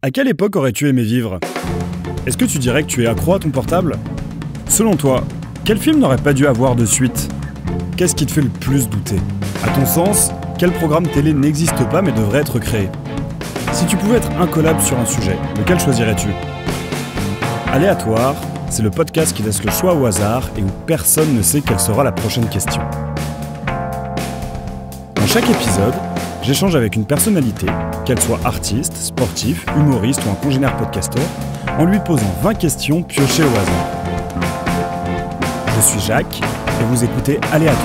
À quelle époque aurais-tu aimé vivre? Est-ce que tu dirais que tu es accro à ton portable? Selon toi, quel film n'aurait pas dû avoir de suite? Qu'est-ce qui te fait le plus douter? À ton sens, quel programme télé n'existe pas mais devrait être créé? Si tu pouvais être incollable sur un sujet, lequel choisirais-tu? Aléatoire, c'est le podcast qui laisse le choix au hasard et où personne ne sait quelle sera la prochaine question. Dans chaque épisode, j'échange avec une personnalité, qu'elle soit artiste, sportif, humoriste ou un congénère podcasteur, en lui posant 20 questions piochées au hasard. Je suis Jacques et vous écoutez Aléatoire.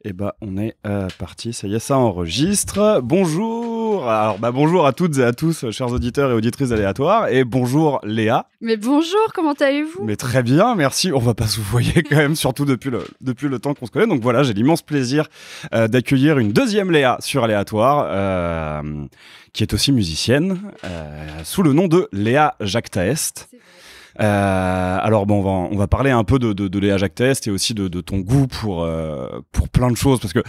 Et on est parti, ça y est, ça enregistre. Bonjour. Alors bonjour à toutes et à tous, chers auditeurs et auditrices aléatoires, et bonjour Léa. Mais bonjour, comment allez-vous? Mais très bien, merci. On va pas se voyer quand même, surtout depuis le temps qu'on se connaît. Donc voilà, j'ai l'immense plaisir d'accueillir une deuxième Léa sur Aléatoire, qui est aussi musicienne, sous le nom de Léa Jacques Taest. Alors on va parler un peu de Léa Jacques Taest et aussi de ton goût pour plein de choses, parce que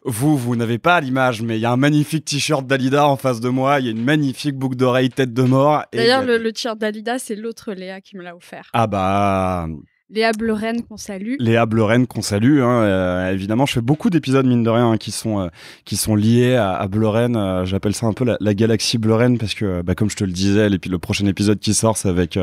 vous n'avez pas l'image, mais il y a un magnifique t-shirt Dalida en face de moi, il y a une magnifique boucle d'oreille tête de mort. D'ailleurs, le t-shirt Dalida, c'est l'autre Léa qui me l'a offert. Ah bah... Léa Bleuren qu'on salue. Léa Bleuren qu'on salue, évidemment. Je fais beaucoup d'épisodes, mine de rien, qui sont liés à Bleuren. J'appelle ça un peu la galaxie Bleuren, parce que, comme je te le disais, le prochain épisode qui sort, c'est avec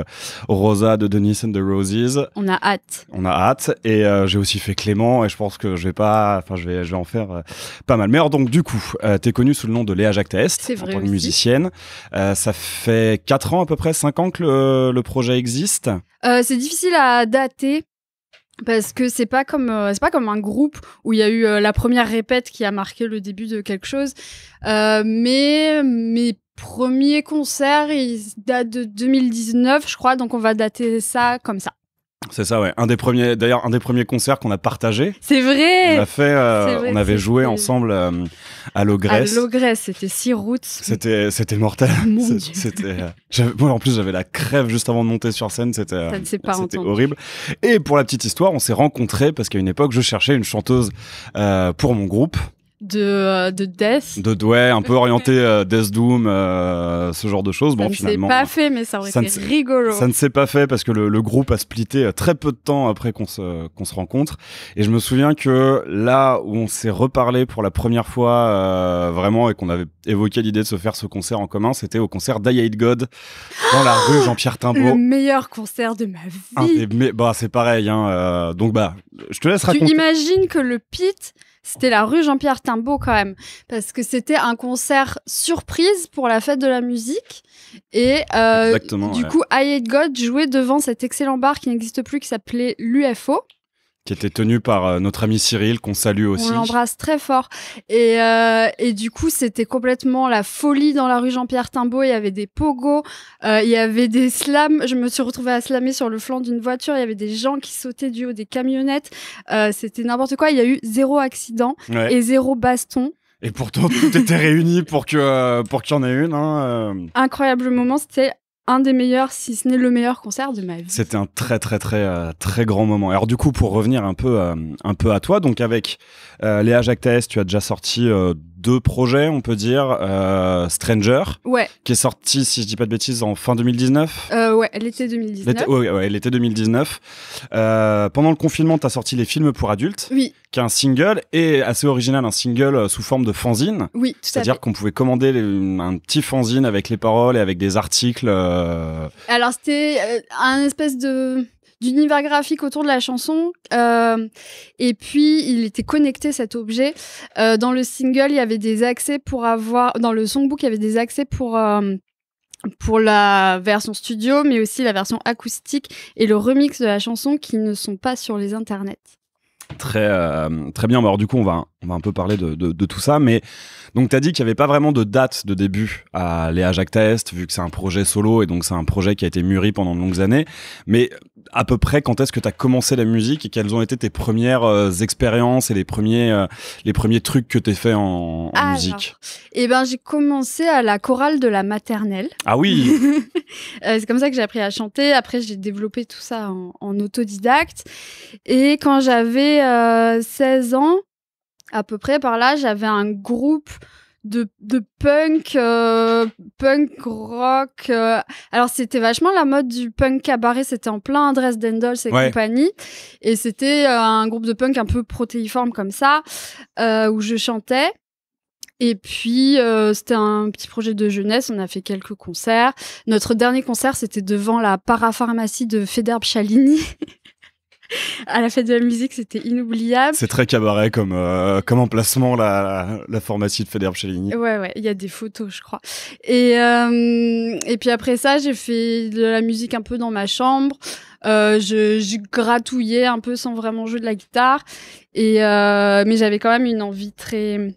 Rosa de Dennis and the Roses. On a hâte. Et j'ai aussi fait Clément, et je pense que je vais en faire pas mal. Mais alors, donc, du coup, t'es connue sous le nom de Léa Jacques Taest, en tant que musicienne. Ça fait 4 ans, à peu près 5 ans que le projet existe. C'est difficile à dater parce que c'est pas comme un groupe où il y a eu la première répète qui a marqué le début de quelque chose. Mais mes premiers concerts, ils datent de 2019, je crois, donc on va dater ça comme ça. C'est ça, ouais. Un des premiers concerts qu'on a partagé. C'est vrai. On avait joué ensemble à Logresse. À Logresse, c'était 6 routes. C'était mortel. Mon Dieu. Moi, en plus, j'avais la crève juste avant de monter sur scène. C'était horrible. Et pour la petite histoire, on s'est rencontrés parce qu'à une époque, je cherchais une chanteuse pour mon groupe. De Death. Un peu orienté Death Doom, ce genre de choses. Finalement. Ça ne s'est pas fait, mais ça aurait été rigolo. Ça ne s'est pas fait parce que le groupe a splitté très peu de temps après qu'on se rencontre. Et je me souviens que là où on s'est reparlé pour la première fois, vraiment, et qu'on avait évoqué l'idée de se faire ce concert en commun, c'était au concert d'I Hate God dans la rue Jean-Pierre Timbaud. Le meilleur concert de ma vie. C'est pareil, hein. Donc je te laisse raconter. Tu imagines que le pit, c'était la rue Jean-Pierre Timbaud quand même, parce que c'était un concert surprise pour la fête de la musique. Et du coup, I Hate God jouait devant cet excellent bar qui n'existe plus, qui s'appelait l'UFO. Qui était tenu par notre ami Cyril, qu'on salue aussi. On l'embrasse très fort. Et du coup, c'était complètement la folie dans la rue Jean-Pierre Timbaud. Il y avait des pogos, il y avait des slams. Je me suis retrouvée à slammer sur le flanc d'une voiture. Il y avait des gens qui sautaient du haut des camionnettes. C'était n'importe quoi. Il y a eu 0 accident et 0 baston. Et pourtant, tout était réuni pour qu'il y en ait une. Incroyable moment. C'était un des meilleurs, si ce n'est le meilleur concert de ma vie. C'était un très très très très grand moment. Alors du coup, pour revenir un peu à toi, donc avec Léa Jacques Taest, tu as déjà sorti 2 projets, on peut dire. Stranger, qui est sorti, si je dis pas de bêtises, en fin 2019. L'été 2019. L'été 2019. Pendant le confinement, tu as sorti Les Films pour adultes, qui est un single, et assez original, un single sous forme de fanzine. Oui, tout à fait. C'est-à-dire qu'on pouvait commander un petit fanzine avec les paroles et avec des articles. Alors, c'était un espèce d'univers graphique autour de la chanson, et puis il était connecté, cet objet. Dans le single, il y avait des accès dans le songbook, il y avait des accès pour la version studio, mais aussi la version acoustique et le remix de la chanson qui ne sont pas sur les internets. Très bien. Alors du coup, on va un peu parler de tout ça, mais donc t'as dit qu'il n'y avait pas vraiment de date de début à Léa Jacques Taest, vu que c'est un projet solo et donc c'est un projet qui a été mûri pendant de longues années. Mais à peu près, quand est-ce que t'as commencé la musique et quelles ont été tes premières expériences et les premiers trucs que t'as fait en musique? J'ai commencé à la chorale de la maternelle. Ah oui. C'est comme ça que j'ai appris à chanter. Après, j'ai développé tout ça en autodidacte. Et quand j'avais 16 ans, à peu près par là, j'avais un groupe de punk, punk rock. Alors, c'était vachement la mode du punk cabaret. C'était en plein Dresden Dolls et compagnie. Et c'était un groupe de punk un peu protéiforme comme ça, où je chantais. Et puis, c'était un petit projet de jeunesse. On a fait quelques concerts. Notre dernier concert, c'était devant la parapharmacie de Federbe Chalini. À la fête de la musique, c'était inoubliable. C'est très cabaret comme emplacement, la pharmacie de Federbe Chalini. Ouais, il y a des photos, je crois. Et puis après ça, j'ai fait de la musique un peu dans ma chambre. Je gratouillais un peu sans vraiment jouer de la guitare. Mais j'avais quand même une envie très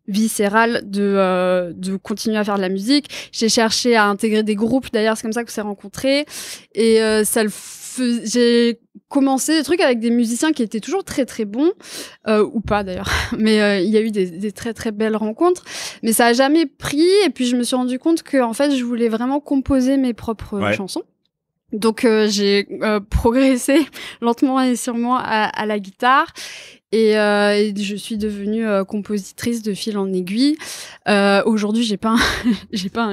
viscérale de continuer à faire de la musique. J'ai cherché à intégrer des groupes, d'ailleurs, c'est comme ça qu'on s'est rencontrés. Et j'ai commencé des trucs avec des musiciens qui étaient toujours très très bons, ou pas d'ailleurs, mais il y a eu des très très belles rencontres, mais ça a jamais pris. Et puis je me suis rendu compte que en fait je voulais vraiment composer mes propres chansons. Donc j'ai progressé lentement et sûrement à la guitare. Et je suis devenue compositrice de fil en aiguille. Aujourd'hui, j'ai pas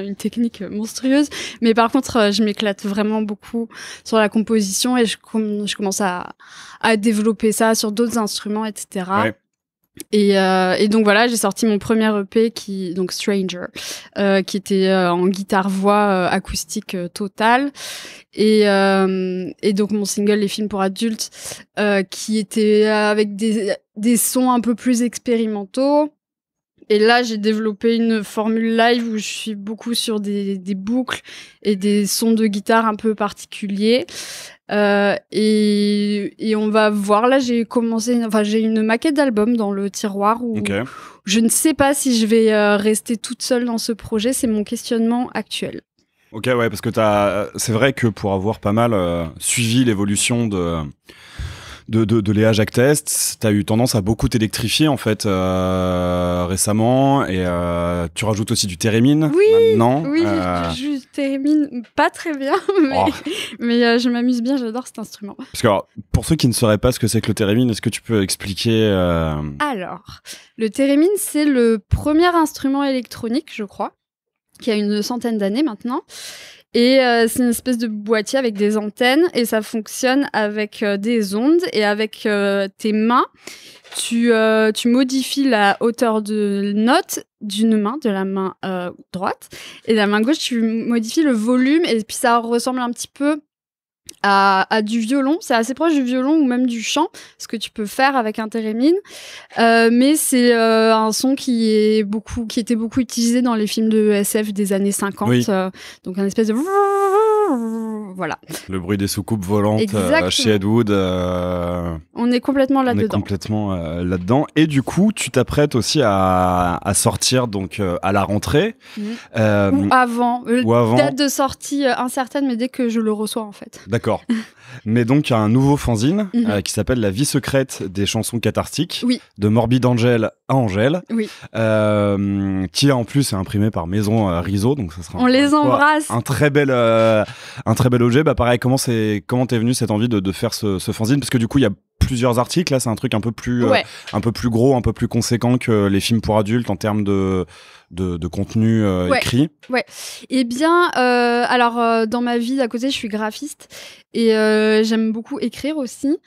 une technique monstrueuse, mais par contre, je m'éclate vraiment beaucoup sur la composition et je commence à développer ça sur d'autres instruments, etc. Ouais. Et donc voilà, j'ai sorti mon premier EP donc Stranger, qui était en guitare-voix acoustique totale. Et donc mon single Les films pour adultes, qui était avec des sons un peu plus expérimentaux. Et là, j'ai développé une formule live où je suis beaucoup sur des boucles et des sons de guitare un peu particuliers. Et on va voir, là, j'ai une maquette d'album dans le tiroir où je ne sais pas si je vais rester toute seule dans ce projet. C'est mon questionnement actuel. Ok, ouais, parce que c'est vrai que pour avoir pas mal suivi l'évolution de Léa Jacques Test, t'as eu tendance à beaucoup t'électrifier en fait récemment, et tu rajoutes aussi du thérémine maintenant. Oui, je joue du thérémine, pas très bien, mais je m'amuse bien, j'adore cet instrument. Parce que alors, pour ceux qui ne sauraient pas ce que c'est que le thérémine, est-ce que tu peux expliquer Alors, le thérémine, c'est le premier instrument électronique, je crois, qui a une centaine d'années maintenant. Et c'est une espèce de boîtier avec des antennes et ça fonctionne avec des ondes, et avec tes mains, tu modifies la hauteur de note d'une main, de la main droite, et de la main gauche, tu modifies le volume, et puis ça ressemble un petit peu à du violon. C'est assez proche du violon ou même du chant, ce que tu peux faire avec un thérémine, mais c'est un son qui était beaucoup utilisé dans les films de SF des années 50, donc un espèce de voilà. Le bruit des soucoupes volantes chez Ed Wood. On est complètement là-dedans. On est complètement là-dedans. Et du coup, tu t'apprêtes aussi à sortir donc à la rentrée. Ou avant. Date de sortie incertaine, mais dès que je le reçois en fait. D'accord. Mais donc, il y a un nouveau fanzine qui s'appelle La vie secrète des chansons cathartiques, de Morbid Angel à Angèle, qui en plus est imprimé par Maison Riso, donc ça sera un très bel objet. Bah pareil, comment t'es venue cette envie de faire ce fanzine, parce que du coup il y a plusieurs articles, là c'est un truc un peu plus gros, un peu plus conséquent que les films pour adultes en termes de contenu écrit. Ouais. Eh bien, alors dans ma vie d'à côté, je suis graphiste et j'aime beaucoup écrire aussi.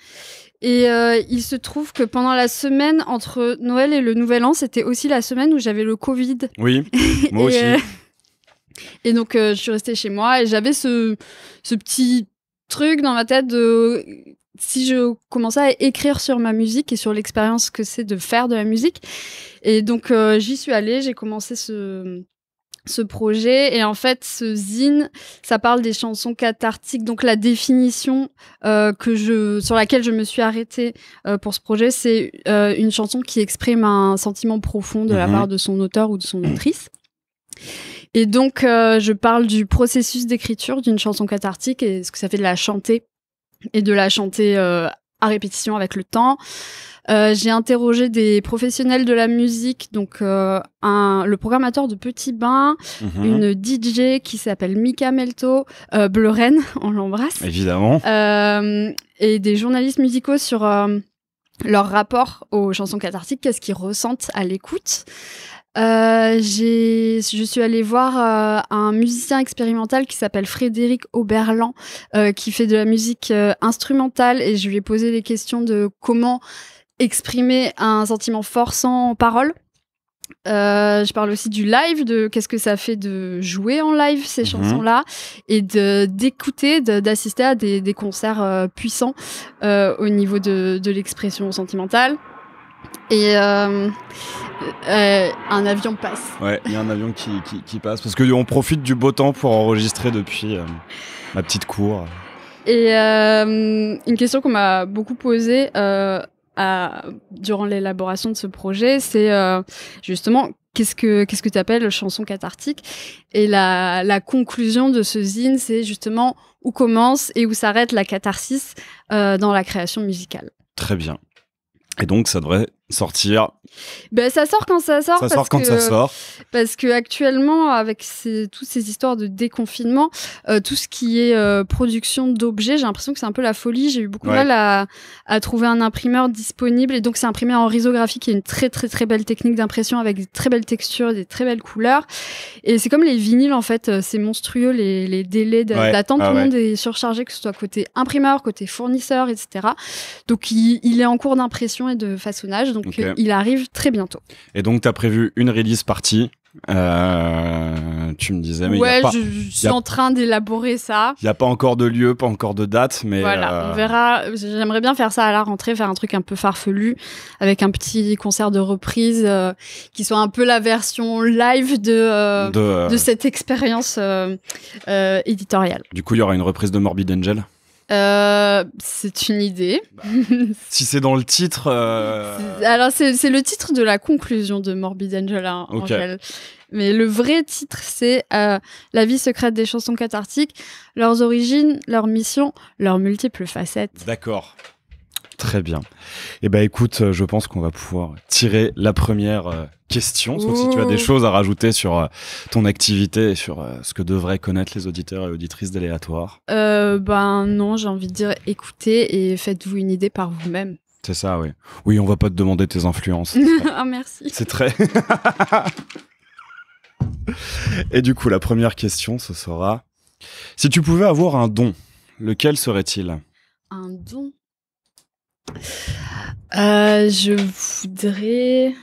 Et il se trouve que pendant la semaine entre Noël et le Nouvel An, c'était aussi la semaine où j'avais le Covid. Oui, moi aussi. Et donc je suis restée chez moi et j'avais ce petit truc dans ma tête de si je commençais à écrire sur ma musique et sur l'expérience que c'est de faire de la musique. Et donc j'y suis allée, j'ai commencé ce projet, et en fait ce zine, ça parle des chansons cathartiques. Donc la définition sur laquelle je me suis arrêtée pour ce projet, c'est une chanson qui exprime un sentiment profond de la part de son auteur ou de son autrice. Et donc je parle du processus d'écriture d'une chanson cathartique et ce que ça fait de la chanter, et de la chanter à répétition avec le temps. J'ai interrogé des professionnels de la musique, donc le programmateur de Petit Bain, une DJ qui s'appelle Mika Melto, Bleu Reine, on l'embrasse. Évidemment. Et des journalistes musicaux sur leur rapport aux chansons cathartiques, qu'est-ce qu'ils ressentent à l'écoute. Je suis allée voir un musicien expérimental qui s'appelle Frédéric Oberland, qui fait de la musique instrumentale, et je lui ai posé les questions de comment exprimer un sentiment fort sans parole. Je parle aussi du live, de qu'est-ce que ça fait de jouer en live ces chansons-là, et d'écouter, d'assister à des concerts puissants au niveau de l'expression sentimentale. Et un avion passe. Ouais, il y a un avion qui passe, parce qu'on profite du beau temps pour enregistrer depuis ma petite cour. Et une question qu'on m'a beaucoup posée durant l'élaboration de ce projet, c'est justement qu'est-ce que tu appelles chanson cathartique. Et la conclusion de ce zine, c'est justement où commence et où s'arrête la catharsis dans la création musicale. Très bien. Et donc, ça devrait sortir. Ben, ça sort quand ça sort. Ça sort quand ça sort. Parce que actuellement, avec toutes ces histoires de déconfinement, tout ce qui est production d'objets, j'ai l'impression que c'est un peu la folie. J'ai eu beaucoup de mal à trouver un imprimeur disponible. Et donc, c'est imprimé en risographie, qui est une très, très, très belle technique d'impression avec des très belles textures, des très belles couleurs. Et c'est comme les vinyles, en fait. C'est monstrueux, les délais d'attente. Tout le monde est surchargé, que ce soit côté imprimeur, côté fournisseur, etc. Donc, il est en cours d'impression et de façonnage. Donc, il arrive très bientôt. Et donc, tu as prévu une release party. Tu me disais, mais je suis en train d'élaborer ça. Il n'y a pas encore de lieu, pas encore de date, mais voilà, on verra. J'aimerais bien faire ça à la rentrée, faire un truc un peu farfelu, avec un petit concert de reprise qui soit un peu la version live de cette expérience éditoriale. Du coup, il y aura une reprise de Morbid Angel. C'est une idée. Si c'est dans le titre. Alors, c'est le titre de la conclusion de Morbid Angel, Angel. Mais le vrai titre, c'est La vie secrète des chansons cathartiques, leurs origines, leurs missions, leurs multiples facettes. D'accord. Très bien. Eh ben, écoute, je pense qu'on va pouvoir tirer la première question, sauf si tu as des choses à rajouter sur ton activité et sur ce que devraient connaître les auditeurs et auditrices d'Aléatoire. Non, j'ai envie de dire écoutez et faites-vous une idée par vous-même. C'est ça, oui. Oui, on va pas te demander tes influences. Ah, merci. C'est très... Et du coup, la première question, ce sera... Si tu pouvais avoir un don, lequel serait-il ? Un don ? Je voudrais...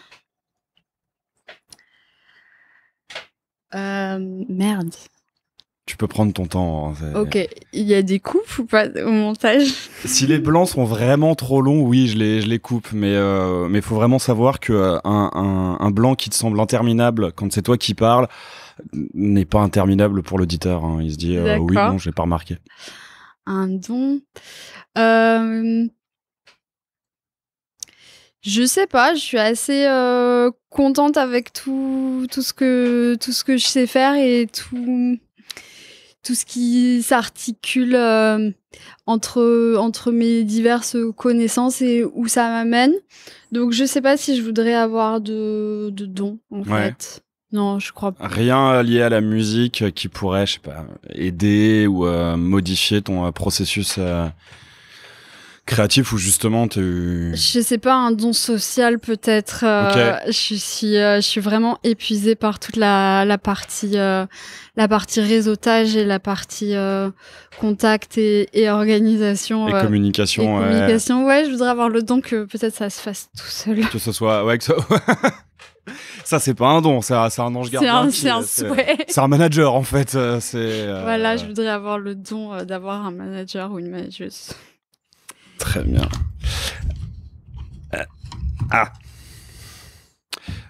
Merde. Tu peux prendre ton temps. Ok, il y a des coupes ou pas au montage ? Si les blancs sont vraiment trop longs, oui, je les coupe. Mais faut vraiment savoir que un blanc qui te semble interminable quand c'est toi qui parles n'est pas interminable pour l'auditeur. Hein. Il se dit oui, non, j'ai pas remarqué. Un don. Je sais pas, je suis assez contente avec tout ce que je sais faire et tout ce qui s'articule entre mes diverses connaissances et où ça m'amène. Donc je sais pas si je voudrais avoir de dons en fait. Non, je crois pas. Rien lié à la musique qui pourrait, je sais pas, aider ou modifier ton processus créatif, ou justement je sais pas, un don social peut-être. Je suis vraiment épuisée par toute la partie réseautage et la partie contact et organisation et communication. Ouais, je voudrais avoir le don que peut-être ça se fasse tout seul. Que ce soit ça, c'est pas un don, c'est un ange gardien. C'est un souhait. C'est un manager en fait. Voilà, je voudrais avoir le don d'avoir un manager ou une manageuse. Très bien.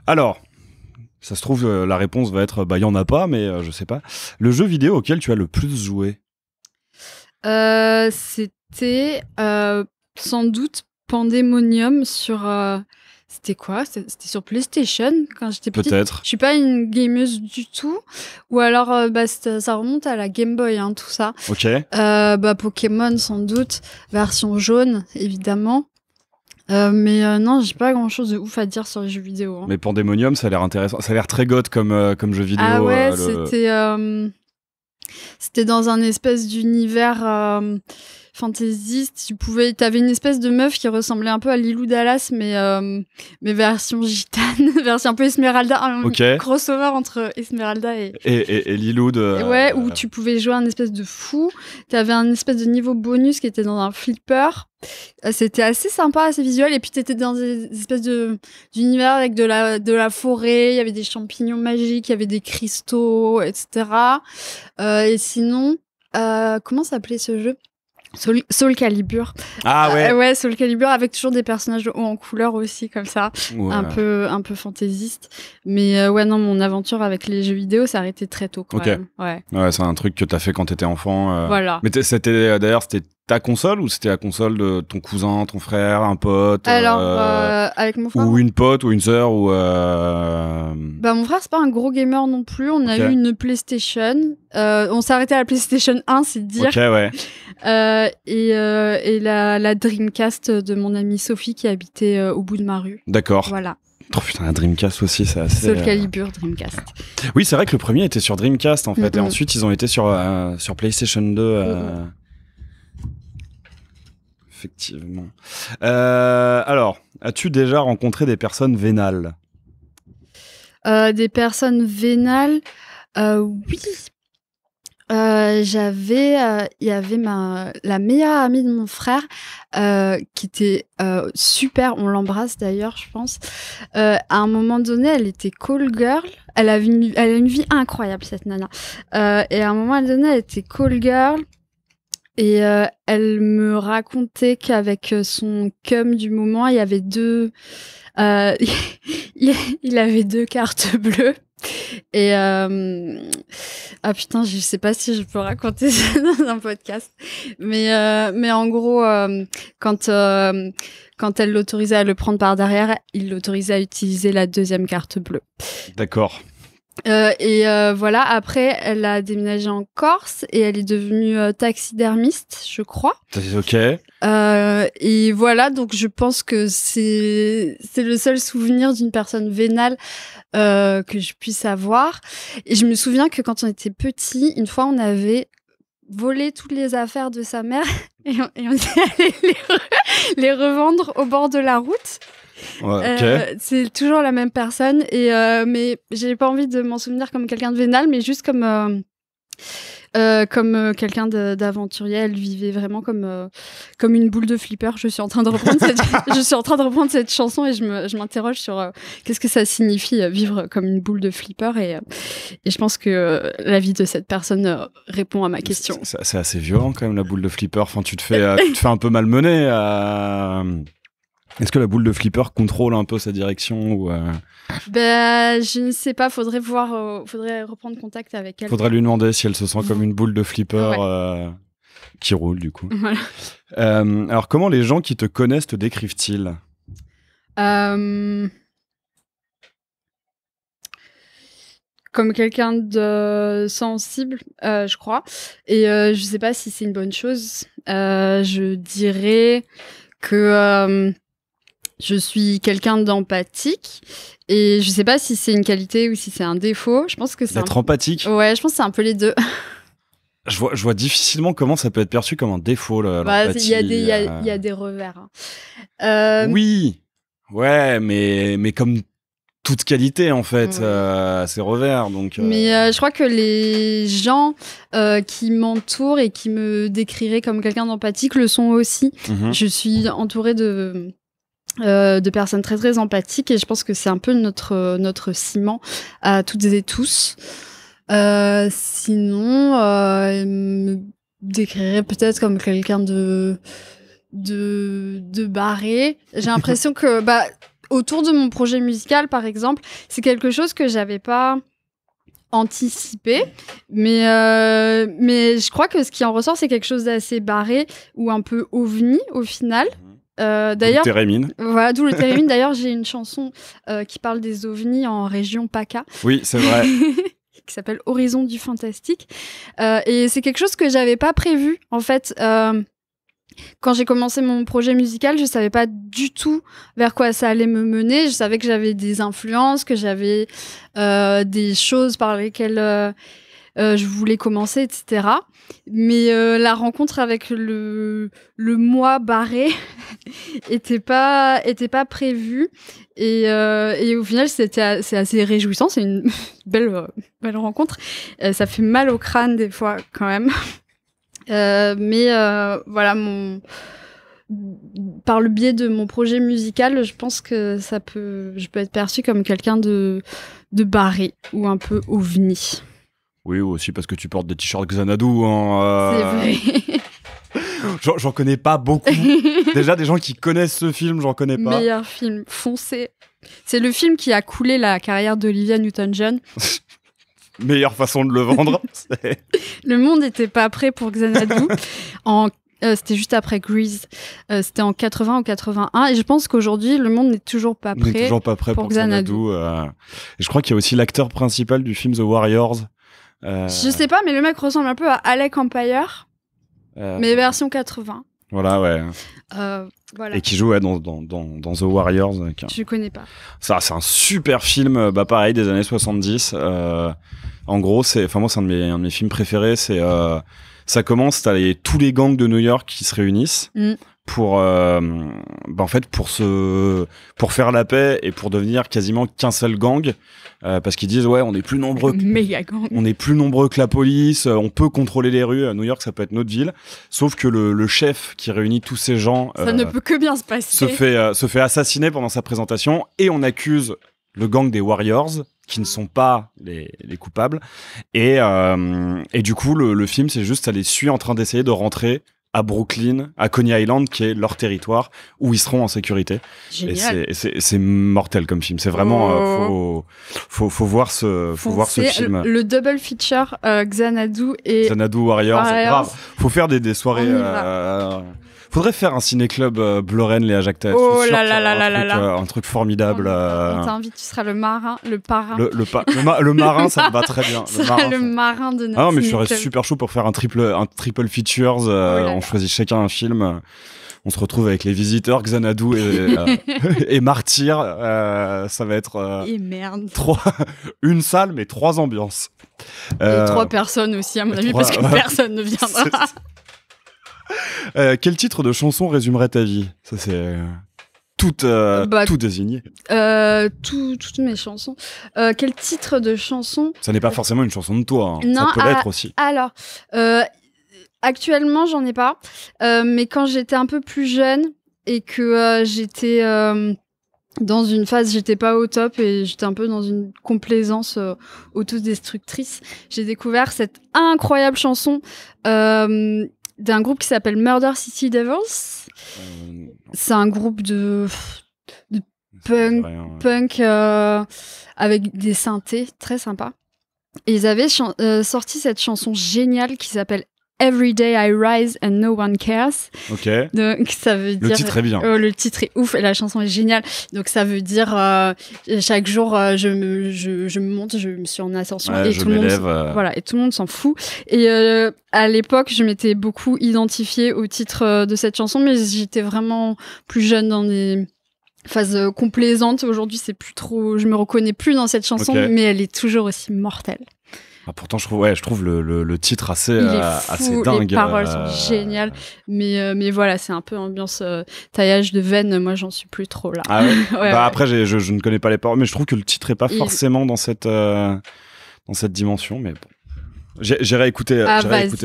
Alors, ça se trouve, la réponse va être, il y en a pas, mais je sais pas. Le jeu vidéo auquel tu as le plus joué ? C'était sans doute Pandemonium sur... C'était quoi ? C'était sur PlayStation quand j'étais petite. Peut-être. Je suis pas une gameuse du tout. Ou alors, ça remonte à la Game Boy, hein, tout ça. Ok. Pokémon, sans doute. Version jaune, évidemment. Mais non, j'ai pas grand-chose de ouf à dire sur les jeux vidéo. Hein. Mais Pandemonium, ça a l'air intéressant. Ça a l'air très goth comme jeu vidéo. Ah ouais, c'était dans un espèce d'univers... fantaisiste. T'avais une espèce de meuf qui ressemblait un peu à Lilou Dallas, mais version gitane, version un peu Esmeralda, un crossover entre Esmeralda et Lilou de... Ouais, où tu pouvais jouer un espèce de fou. T'avais un espèce de niveau bonus qui était dans un flipper. C'était assez sympa, assez visuel. Et puis t'étais dans des espèces d'univers avec de la forêt. Il y avait des champignons magiques, il y avait des cristaux, etc. Et sinon, comment s'appelait ce jeu? Soul Calibur. Ah ouais. Ouais, Soul Calibur avec toujours des personnages de haut en couleur aussi comme ça, ouais. un peu fantaisiste. Mais ouais non, mon aventure avec les jeux vidéo s'est arrêtée très tôt quand même. Ouais, c'est un truc que t'as fait quand t'étais enfant. Voilà. Mais c'était ta console ou c'était la console de ton cousin, ton frère, un pote? Alors avec mon frère. Ou une pote ou une sœur ou. Bah mon frère c'est pas un gros gamer non plus. On a eu une PlayStation. On s'est arrêté à la PlayStation 1, c'est dire. Ok ouais. Et la Dreamcast de mon amie Sophie qui habitait au bout de ma rue. D'accord. Voilà. Oh putain, la Dreamcast aussi, c'est assez... Soul Calibur, Dreamcast. Oui, c'est vrai que le premier était sur Dreamcast, en fait. Et ensuite, ils ont été sur PlayStation 2. Effectivement. Alors, as-tu déjà rencontré des personnes vénales? Des personnes vénales oui. Il y avait la meilleure amie de mon frère qui était super, on l'embrasse d'ailleurs je pense. À un moment donné elle était call girl, elle a une vie incroyable cette nana, et à un moment donné elle était call girl et elle me racontait qu'avec son cum du moment il y avait il avait 2 cartes bleues. Et ah putain, je sais pas si je peux raconter ça dans un podcast, mais en gros, quand elle l'autorisait à le prendre par derrière, il l'autorisait à utiliser la 2e carte bleue. D'accord. Voilà, après, elle a déménagé en Corse et elle est devenue taxidermiste, je crois. Ok. Et voilà, donc je pense que c'est le seul souvenir d'une personne vénale que je puisse avoir. Et je me souviens que quand on était petit, une fois, on avait volé toutes les affaires de sa mère et on est allé les revendre au bord de la route. Ouais, okay. C'est toujours la même personne mais j'ai pas envie de m'en souvenir comme quelqu'un de vénal, mais juste comme quelqu'un d'aventurier. Elle vivait vraiment comme une boule de flipper. Je suis en train de reprendre cette chanson et je m'interroge sur qu'est-ce que ça signifie vivre comme une boule de flipper, et je pense que la vie de cette personne répond à ma question. C'est assez violent quand même, la boule de flipper. Enfin, tu te fais un peu malmener. Est-ce que la boule de flipper contrôle un peu sa direction ou je ne sais pas, faudrait reprendre contact avec elle. Faudrait lui demander si elle se sent comme une boule de flipper qui roule du coup. Voilà. Alors comment les gens qui te connaissent te décrivent-ils? Comme quelqu'un de sensible, je crois. Et je sais pas si c'est une bonne chose. Je dirais que je suis quelqu'un d'empathique, et je sais pas si c'est une qualité ou si c'est un défaut. Je pense que c'est d'être empathique. Ouais, je pense que c'est un peu les deux. Je vois difficilement comment ça peut être perçu comme un défaut, l'empathie. Il y a des revers. Hein. Oui, ouais, mais comme toute qualité en fait, c'est revers. Donc. Mais je crois que les gens qui m'entourent et qui me décriraient comme quelqu'un d'empathique le sont aussi. Je suis entourée de personnes très très empathiques, et je pense que c'est un peu notre ciment à toutes et tous. Sinon, elle me décrirait peut-être comme quelqu'un de barré. J'ai l'impression que autour de mon projet musical, par exemple, c'est quelque chose que j'avais pas anticipé, mais je crois que ce qui en ressort, c'est quelque chose d'assez barré ou un peu ovni au final. D'ailleurs, voilà, d'où le térémine. D'ailleurs, j'ai une chanson qui parle des ovnis en région PACA. Oui, c'est vrai. Qui s'appelle Horizon du fantastique. Et c'est quelque chose que j'avais pas prévu, en fait. Quand j'ai commencé mon projet musical, je savais pas du tout vers quoi ça allait me mener. Je savais que j'avais des influences, que j'avais des choses par lesquelles je voulais commencer, etc. Mais la rencontre avec le moi barré était pas prévue. Et au final, c'est assez réjouissant. C'est une belle rencontre. Ça fait mal au crâne des fois quand même. Mais voilà, par le biais de mon projet musical, je pense que je peux être perçue comme quelqu'un de barré ou un peu ovni. Oui, aussi parce que tu portes des t-shirts Xanadu. Hein, C'est vrai. J'en connais pas beaucoup. Déjà, des gens qui connaissent ce film, j'en connais pas. Meilleur film, foncé. C'est le film qui a coulé la carrière d'Olivia Newton-John. Meilleure façon de le vendre. Le monde n'était pas prêt pour Xanadu. C'était juste après Grease. C'était en 80 ou 81. Et je pense qu'aujourd'hui, le monde n'est toujours pas prêt. N'est toujours pas prêt pour Xanadu. Et je crois qu'il y a aussi l'acteur principal du film The Warriors. Je sais pas, mais le mec ressemble un peu à Alec Empire. Mais version 80. Voilà, ouais. Voilà. Et qui joue dans The Warriors. Je connais pas. Ça, c'est un super film, pareil, des années 70. En gros, moi, c'est un de mes films préférés. Ça commence, t'as tous les gangs de New York qui se réunissent pour faire la paix et pour devenir quasiment qu'un seul gang. Parce qu'ils disent on est plus nombreux que la police, on peut contrôler les rues, à New York ça peut être notre ville, sauf que le chef qui réunit tous ces gens ça ne peut que bien se passer, se fait assassiner pendant sa présentation et on accuse le gang des Warriors qui ne sont pas les coupables et du coup le film c'est juste ça les suit en train d'essayer de rentrer à Brooklyn, à Coney Island, qui est leur territoire, où ils seront en sécurité. Génial. Et c'est mortel comme film. C'est vraiment, faut voir ce film. Le double feature, Xanadu Warriors. C'est grave. Faut faire des soirées, faudrait faire un ciné-club Bloren, Léa Jacquet. Oh là là là là là. Un truc formidable. On t'invite, tu seras le marin, le parrain. Le marin, ça me va très bien. Tu seras le marin de notre mais je serais super chaud pour faire un triple features. On choisit chacun un film. On se retrouve avec Les Visiteurs, Xanadu et Martyr. Ça va être et merde. Une salle, mais 3 ambiances. Et 3 personnes aussi, à mon avis, parce que personne ne viendra. Quel titre de chanson résumerait ta vie ? Ça, c'est tout désigné. Toutes mes chansons. Quel titre de chanson ? Ça n'est pas forcément une chanson de toi. Hein. Non, ça peut l'être aussi. Alors, actuellement, j'en ai pas. Mais quand j'étais un peu plus jeune et que j'étais dans une phase, j'étais pas au top et j'étais un peu dans une complaisance autodestructrice, j'ai découvert cette incroyable chanson d'un groupe qui s'appelle Murder City Devils. C'est un groupe de punk avec des synthés très sympa. Et ils avaient sorti cette chanson géniale qui s'appelle Every Day I Rise and No One Cares. Ok. Donc ça veut dire. Le titre est bien. Le titre est ouf et la chanson est géniale. Donc ça veut dire chaque jour je me monte, je me suis en ascension et tout le monde. Voilà, et tout le monde s'en fout. Et à l'époque, je m'étais beaucoup identifiée au titre de cette chanson, mais j'étais vraiment plus jeune dans des phases complaisantes. Aujourd'hui, c'est plus trop. Je me reconnais plus dans cette chanson, mais elle est toujours aussi mortelle. Pourtant, je trouve le titre assez dingue. Les paroles sont géniales, mais voilà, c'est un peu ambiance taillage de veine. Moi, j'en suis plus trop là. Ah ouais. Après, je ne connais pas les paroles, mais je trouve que le titre est pas forcément dans cette dimension. Mais bon, j'irai écouter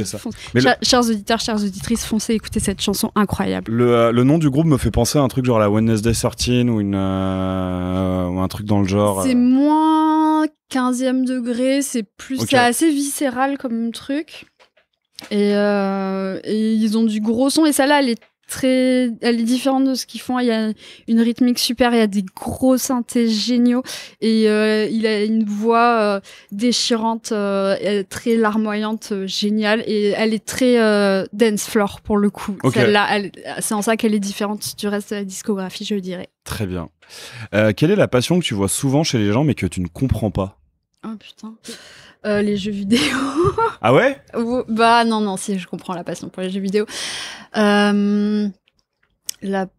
ça. Mais chers auditeurs, chères auditrices, foncez écouter cette chanson incroyable. Le nom du groupe me fait penser à un truc genre la Wednesday 13 ou un truc dans le genre. C'est moins 15e degré, c'est plus, c'est assez viscéral comme truc. Et ils ont du gros son et celle-là, elle est différente de ce qu'ils font. Il y a une rythmique super, il y a des gros synthés géniaux et il a une voix déchirante, très larmoyante, géniale, et elle est très dance floor pour le coup. Celle-là, c'est en ça qu'elle est différente du reste de la discographie, je dirais. Très bien. Quelle est la passion que tu vois souvent chez les gens mais que tu ne comprends pas ? Oh putain. Les jeux vidéo. Ah ouais ? Bah non, si, je comprends la passion pour les jeux vidéo. La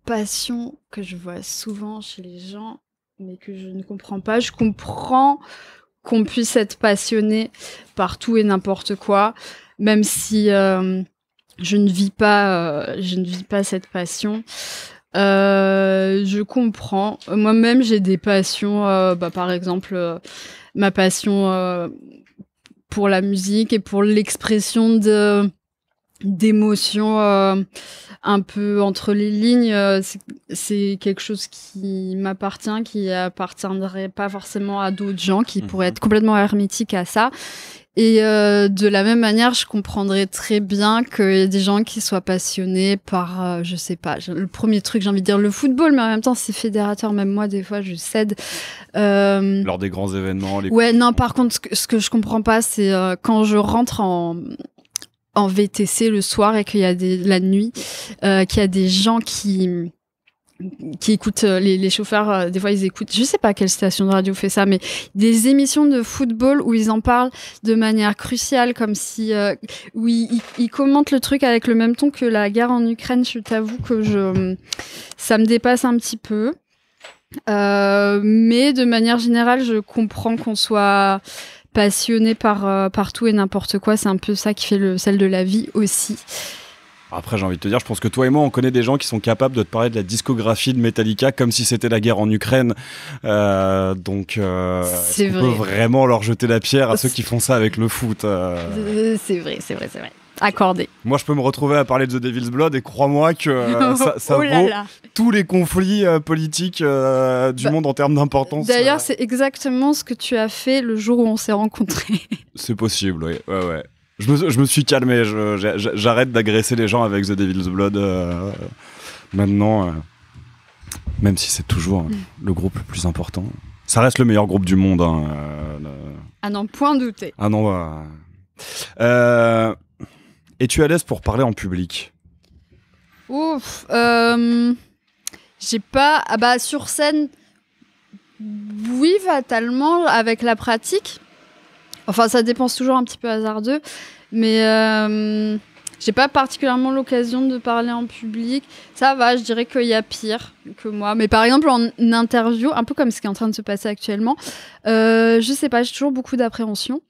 passion que je vois souvent chez les gens, mais que je ne comprends pas, je comprends qu'on puisse être passionné par tout et n'importe quoi, même si je ne vis pas cette passion. Je comprends. Moi-même, j'ai des passions. Par exemple, ma passion pour la musique et pour l'expression d'émotions un peu entre les lignes. C'est quelque chose qui m'appartient, qui appartiendrait pas forcément à d'autres gens, qui pourraient être complètement hermétiques à ça. Et de la même manière, je comprendrais très bien qu'il y ait des gens qui soient passionnés par, je sais pas, le premier truc, j'ai envie de dire le football, mais en même temps, c'est fédérateur. Même moi, des fois, je cède. Lors des grands événements. Ouais, non, par contre, ce que je comprends pas, c'est quand je rentre en VTC le soir et qu'il y a la nuit, qu'il y a des gens qui écoutent les chauffeurs, des fois ils écoutent, je sais pas quelle station de radio fait ça, mais des émissions de football où ils en parlent de manière cruciale, comme si où ils commentent le truc avec le même ton que la guerre en Ukraine. Je t'avoue que ça me dépasse un petit peu, mais de manière générale, je comprends qu'on soit passionné par tout et n'importe quoi. C'est un peu ça qui fait le sel de la vie aussi. Après, j'ai envie de te dire, je pense que toi et moi, on connaît des gens qui sont capables de te parler de la discographie de Metallica comme si c'était la guerre en Ukraine. Donc, on peut vraiment leur jeter la pierre à ceux qui font ça avec le foot. C'est vrai. Accordé. Moi, je peux me retrouver à parler de The Devil's Blood et crois-moi que ça vaut tous les conflits politiques du monde en termes d'importance. D'ailleurs, c'est exactement ce que tu as fait le jour où on s'est rencontrés. C'est possible, oui. Ouais. Je me suis calmé, j'arrête d'agresser les gens avec The Devil's Blood maintenant, même si c'est toujours le groupe le plus important. Ça reste le meilleur groupe du monde. À n'en point douter. Ah non, es-tu à l'aise pour parler en public? Ouf, j'ai pas... sur scène, oui, fatalement, avec la pratique. Enfin, ça dépend, toujours un petit peu hasardeux, mais j'ai pas particulièrement l'occasion de parler en public. Ça va, je dirais qu'il y a pire que moi. Mais par exemple, en interview, un peu comme ce qui est en train de se passer actuellement, je sais pas, j'ai toujours beaucoup d'appréhension.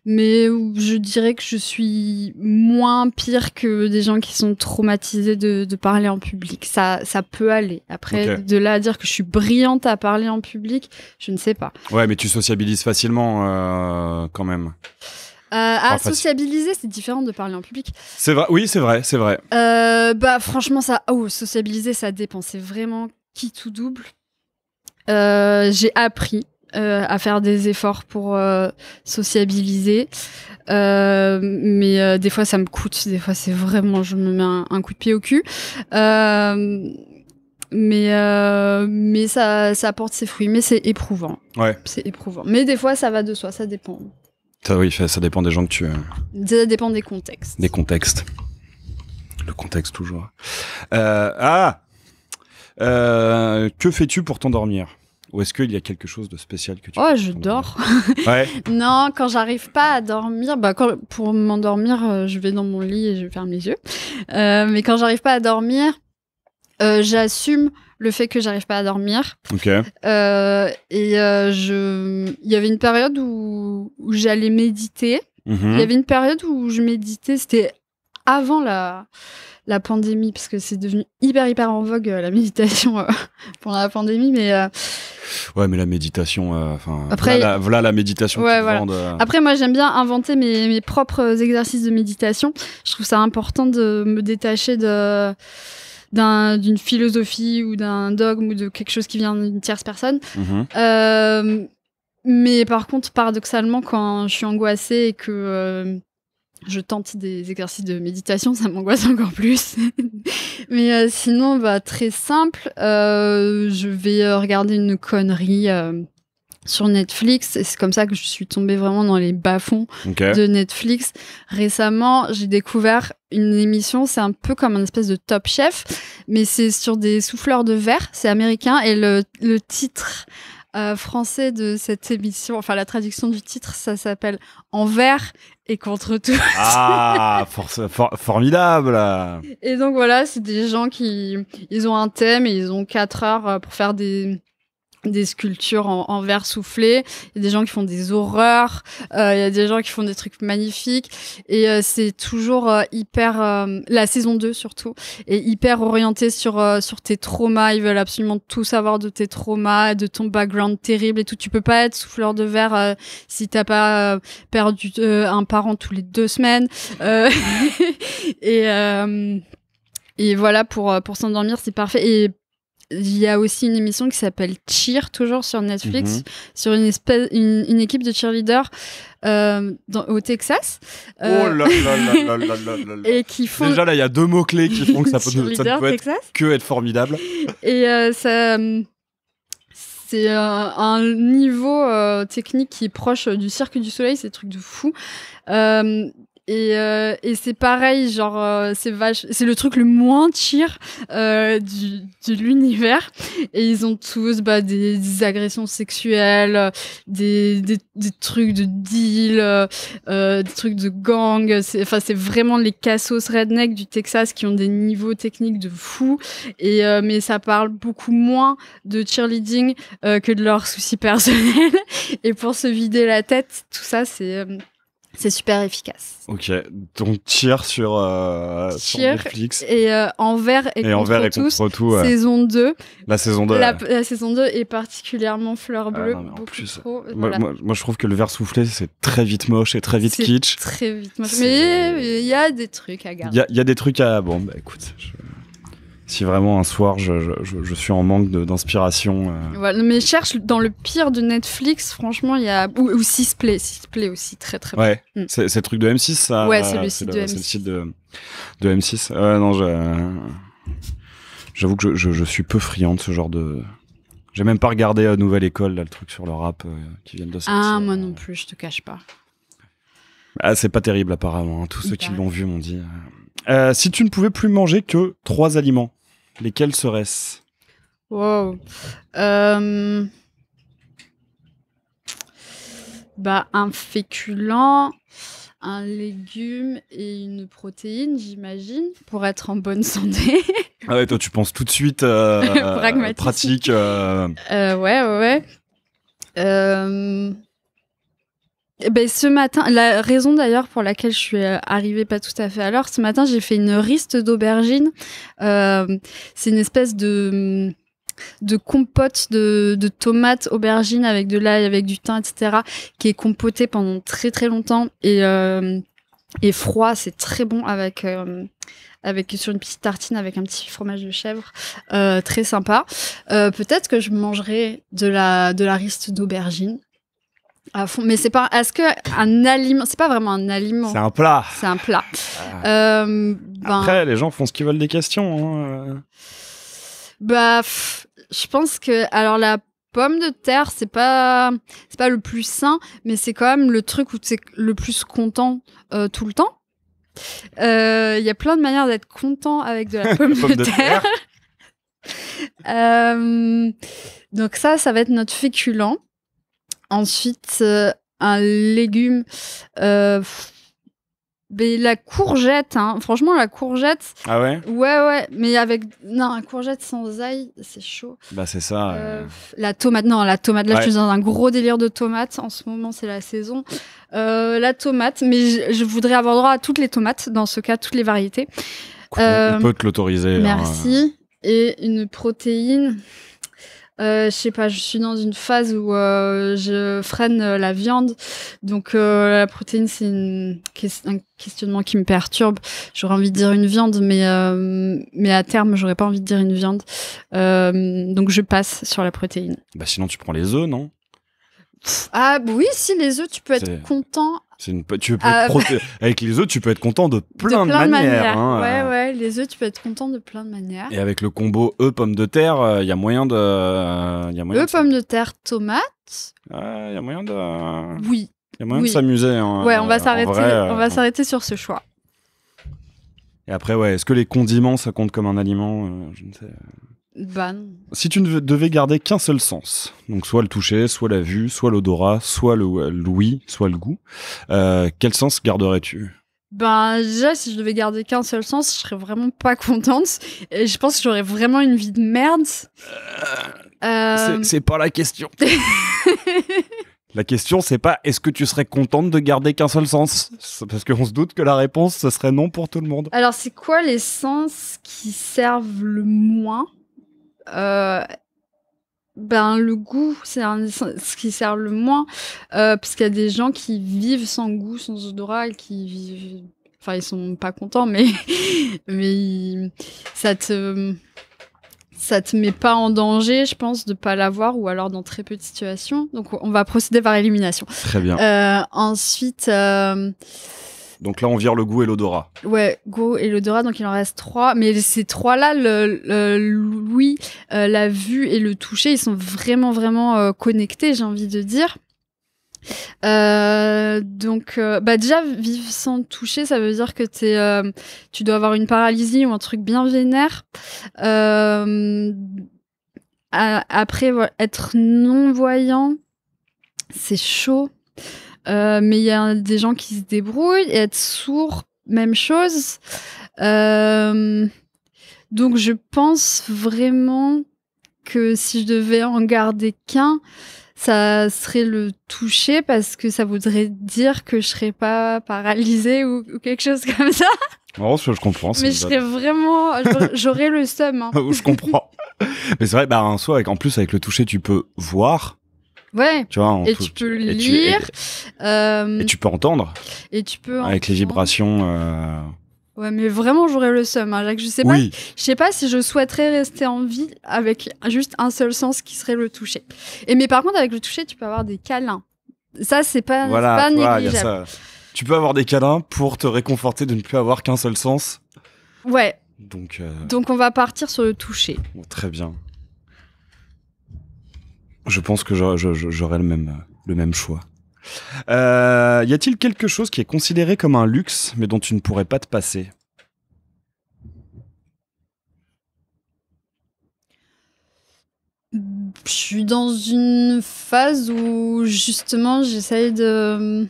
Mais je dirais que je suis moins pire que des gens qui sont traumatisés de parler en public. Ça peut aller. Après, de là à dire que je suis brillante à parler en public, je ne sais pas. Ouais, mais tu sociabilises facilement quand même. Sociabiliser, c'est différent de parler en public. C'est vrai, oui, c'est vrai. Franchement, sociabiliser, ça dépend. C'est vraiment qui tout double. J'ai appris à faire des efforts pour sociabiliser, mais des fois ça me coûte, des fois c'est vraiment, je me mets un coup de pied au cul, mais ça porte ses fruits, mais c'est éprouvant. Ouais. C'est éprouvant, mais des fois ça va de soi, ça dépend. Oui, ça dépend des gens que tu... Ça dépend des contextes. Des contextes. Le contexte toujours. Que fais-tu pour t'endormir ? Ou est-ce qu'il y a quelque chose de spécial que tu fais? Je dors. Ouais. Non, quand j'arrive pas à dormir, pour m'endormir, je vais dans mon lit et je ferme les yeux. Mais quand j'arrive pas à dormir, j'assume le fait que j'arrive pas à dormir. Ok. Il y avait une période où j'allais méditer. Il y avait une période où je méditais, c'était avant la pandémie, parce que c'est devenu hyper en vogue la méditation pendant la pandémie, mais ouais, mais la méditation, après voilà la méditation. Ouais, voilà. Après, moi, j'aime bien inventer mes propres exercices de méditation. Je trouve ça important de me détacher d'une philosophie ou d'un dogme ou de quelque chose qui vient d'une tierce personne. Mais par contre, paradoxalement, quand je suis angoissée et que je tente des exercices de méditation, ça m'angoisse encore plus. Mais sinon, très simple, je vais regarder une connerie sur Netflix. Et c'est comme ça que je suis tombée vraiment dans les bas-fonds de Netflix. Récemment, j'ai découvert une émission, c'est un peu comme un espèce de Top Chef, mais c'est sur des souffleurs de verre, c'est américain, et le titre français de cette émission, enfin la traduction du titre, ça s'appelle Envers et contre tout. Ah, formidable. Et donc voilà, c'est des gens ils ont un thème et ils ont 4 heures pour faire des des sculptures en verre soufflé, il y a des gens qui font des horreurs, il y a des gens qui font des trucs magnifiques, et c'est toujours hyper, la saison 2 surtout, est hyper orientée sur tes traumas. Ils veulent absolument tout savoir de tes traumas, de ton background terrible et tout. Tu peux pas être souffleur de verre si t'as pas perdu un parent tous les 2 semaines. Et voilà, pour s'endormir, c'est parfait. Et il y a aussi une émission qui s'appelle Cheer, toujours sur Netflix, sur une équipe de cheerleaders au Texas. Oh là là là là là là là. Et qui font... Déjà, là, il y a 2 mots-clés qui font que ça ne peut Texas. être formidable. Et ça... C'est un niveau technique qui est proche du Cirque du Soleil, c'est des trucs de fou. Et c'est pareil, genre c'est le truc le moins cheer de l'univers. Et ils ont tous des agressions sexuelles, des trucs de deal, des trucs de gang. C'est vraiment les cassos redneck du Texas qui ont des niveaux techniques de fou. Et mais ça parle beaucoup moins de cheerleading que de leurs soucis personnels. Et pour se vider la tête, tout ça c'est super efficace. Ok, donc Cheer sur Netflix. Et Envers et contre tout, saison 2. La saison 2. La saison 2 est particulièrement fleur bleue. En plus, moi, je trouve que le verre soufflé, c'est très vite moche et très vite kitsch. Très vite moche. Mais il y a des trucs à garder. Il y a des trucs à... Bon, écoute... Si vraiment un soir je suis en manque d'inspiration. Voilà, mais cherche dans le pire de Netflix, franchement, il y a. Ou Sisplay aussi, très très bien. Ouais, c'est le truc de M6, ça. Ouais, c'est le site de M6. C'est le site de M6. Non, j'avoue que je suis peu friand de ce genre de. J'ai même pas regardé Nouvelle École, là, le truc sur le rap qui vient de sortir. Ah, moi non plus, je te cache pas. Ah, c'est pas terrible apparemment. Tous ceux qui l'ont vu m'ont dit. Si tu ne pouvais plus manger que 3 aliments, lesquels seraient-ce ? Wow. Un féculent, un légume et une protéine, j'imagine, pour être en bonne santé. Ah ouais, toi tu penses tout de suite pratique. Ouais. Ce matin, la raison d'ailleurs pour laquelle je suis arrivée pas tout à fait à l'heure, ce matin j'ai fait une riste d'aubergines. C'est une espèce de compote de tomates, aubergines avec de l'ail, avec du thym, etc., qui est compotée pendant très très longtemps et froid. C'est très bon avec sur une petite tartine avec un petit fromage de chèvre, très sympa. Peut-être que je mangerai de la riste d'aubergines. À fond, mais c'est pas. Est-ce que un aliment, c'est pas vraiment un aliment. C'est un plat. C'est un plat. Après, les gens font ce qu'ils veulent des questions. Je pense que alors la pomme de terre, c'est pas le plus sain, mais c'est quand même le truc où tu es le plus content tout le temps. Il y a plein de manières d'être content avec de la pomme de terre. Donc ça va être notre féculent. Ensuite, un légume, la courgette, hein. Franchement, la courgette. Ah ouais? Ouais, mais une courgette sans ail, c'est chaud. C'est ça. La tomate, là, je suis dans un gros délire de tomates. En ce moment, c'est la saison. La tomate, mais je voudrais avoir droit à toutes les tomates, dans ce cas, toutes les variétés. On peut te l'autoriser. Merci. Et une protéine. Je sais pas, je suis dans une phase où je freine la viande, donc la protéine c'est un questionnement qui me perturbe. J'aurais envie de dire une viande, mais à terme j'aurais pas envie de dire une viande, donc je passe sur la protéine. Sinon tu prends les œufs, non? Ah oui, si les œufs, tu peux être content. Avec les œufs, tu peux être content de plein de manières. Hein. Ouais, les œufs, tu peux être content de plein de manières. Et avec le combo œufs pommes de terre, il y a moyen de. Œufs pommes de terre tomates. Il y a moyen de. Oui. Il y a moyen de s'amuser. Hein. Ouais, on va s'arrêter sur ce choix. Et après, est-ce que les condiments, ça compte comme un aliment? Je ne sais. Non. Si tu ne devais garder qu'un seul sens, donc soit le toucher, soit la vue, soit l'odorat, soit l'ouïe, soit le goût, quel sens garderais-tu? Déjà, si je devais garder qu'un seul sens, je serais vraiment pas contente. Et je pense que j'aurais vraiment une vie de merde. C'est C'est pas la question. La question, c'est pas est-ce que tu serais contente de garder qu'un seul sens? Parce qu'on se doute que la réponse, ce serait non pour tout le monde. Alors, c'est quoi les sens qui servent le moins? Le goût, c'est ce qui sert le moins. Parce qu'il y a des gens qui vivent sans goût, sans odorat, et qui vivent... Enfin, ils sont pas contents, mais ça te met pas en danger, je pense, de pas l'avoir, ou alors dans très peu de situations. Donc, on va procéder par élimination. Très bien. Ensuite... Donc là, on vire le goût et l'odorat. Ouais, goût et l'odorat, donc il en reste 3. Mais ces 3-là, l'ouïe, la vue et le toucher, ils sont vraiment, vraiment connectés, j'ai envie de dire. Déjà, vivre sans toucher, ça veut dire que tu dois avoir une paralysie ou un truc bien vénère. Après, être non-voyant, c'est chaud. Mais il y a des gens qui se débrouillent. Et être sourd, même chose. Donc, je pense vraiment que si je devais en garder qu'un, ça serait le toucher, parce que ça voudrait dire que je serais pas paralysée ou quelque chose comme ça. Oh, je comprends. Mais je serais vraiment... J'aurais le seum. Hein. Je comprends. Mais c'est vrai, en soi, en plus, avec le toucher, tu peux voir. Ouais. Tu vois, et tu peux lire. Et tu peux entendre. Et tu peux avec les vibrations. Ouais, mais vraiment, j'aurais le seum, hein, Jacques. Je sais pas si je souhaiterais rester en vie avec juste un seul sens qui serait le toucher. Mais par contre, avec le toucher, tu peux avoir des câlins. Ça, c'est pas négligeable. Tu peux avoir des câlins pour te réconforter de ne plus avoir qu'un seul sens. Ouais. Donc, on va partir sur le toucher. Bon, très bien. Je pense que j'aurai le même choix. Y a-t-il quelque chose qui est considéré comme un luxe, mais dont tu ne pourrais pas te passer? Je suis dans une phase où, justement, j'essaye de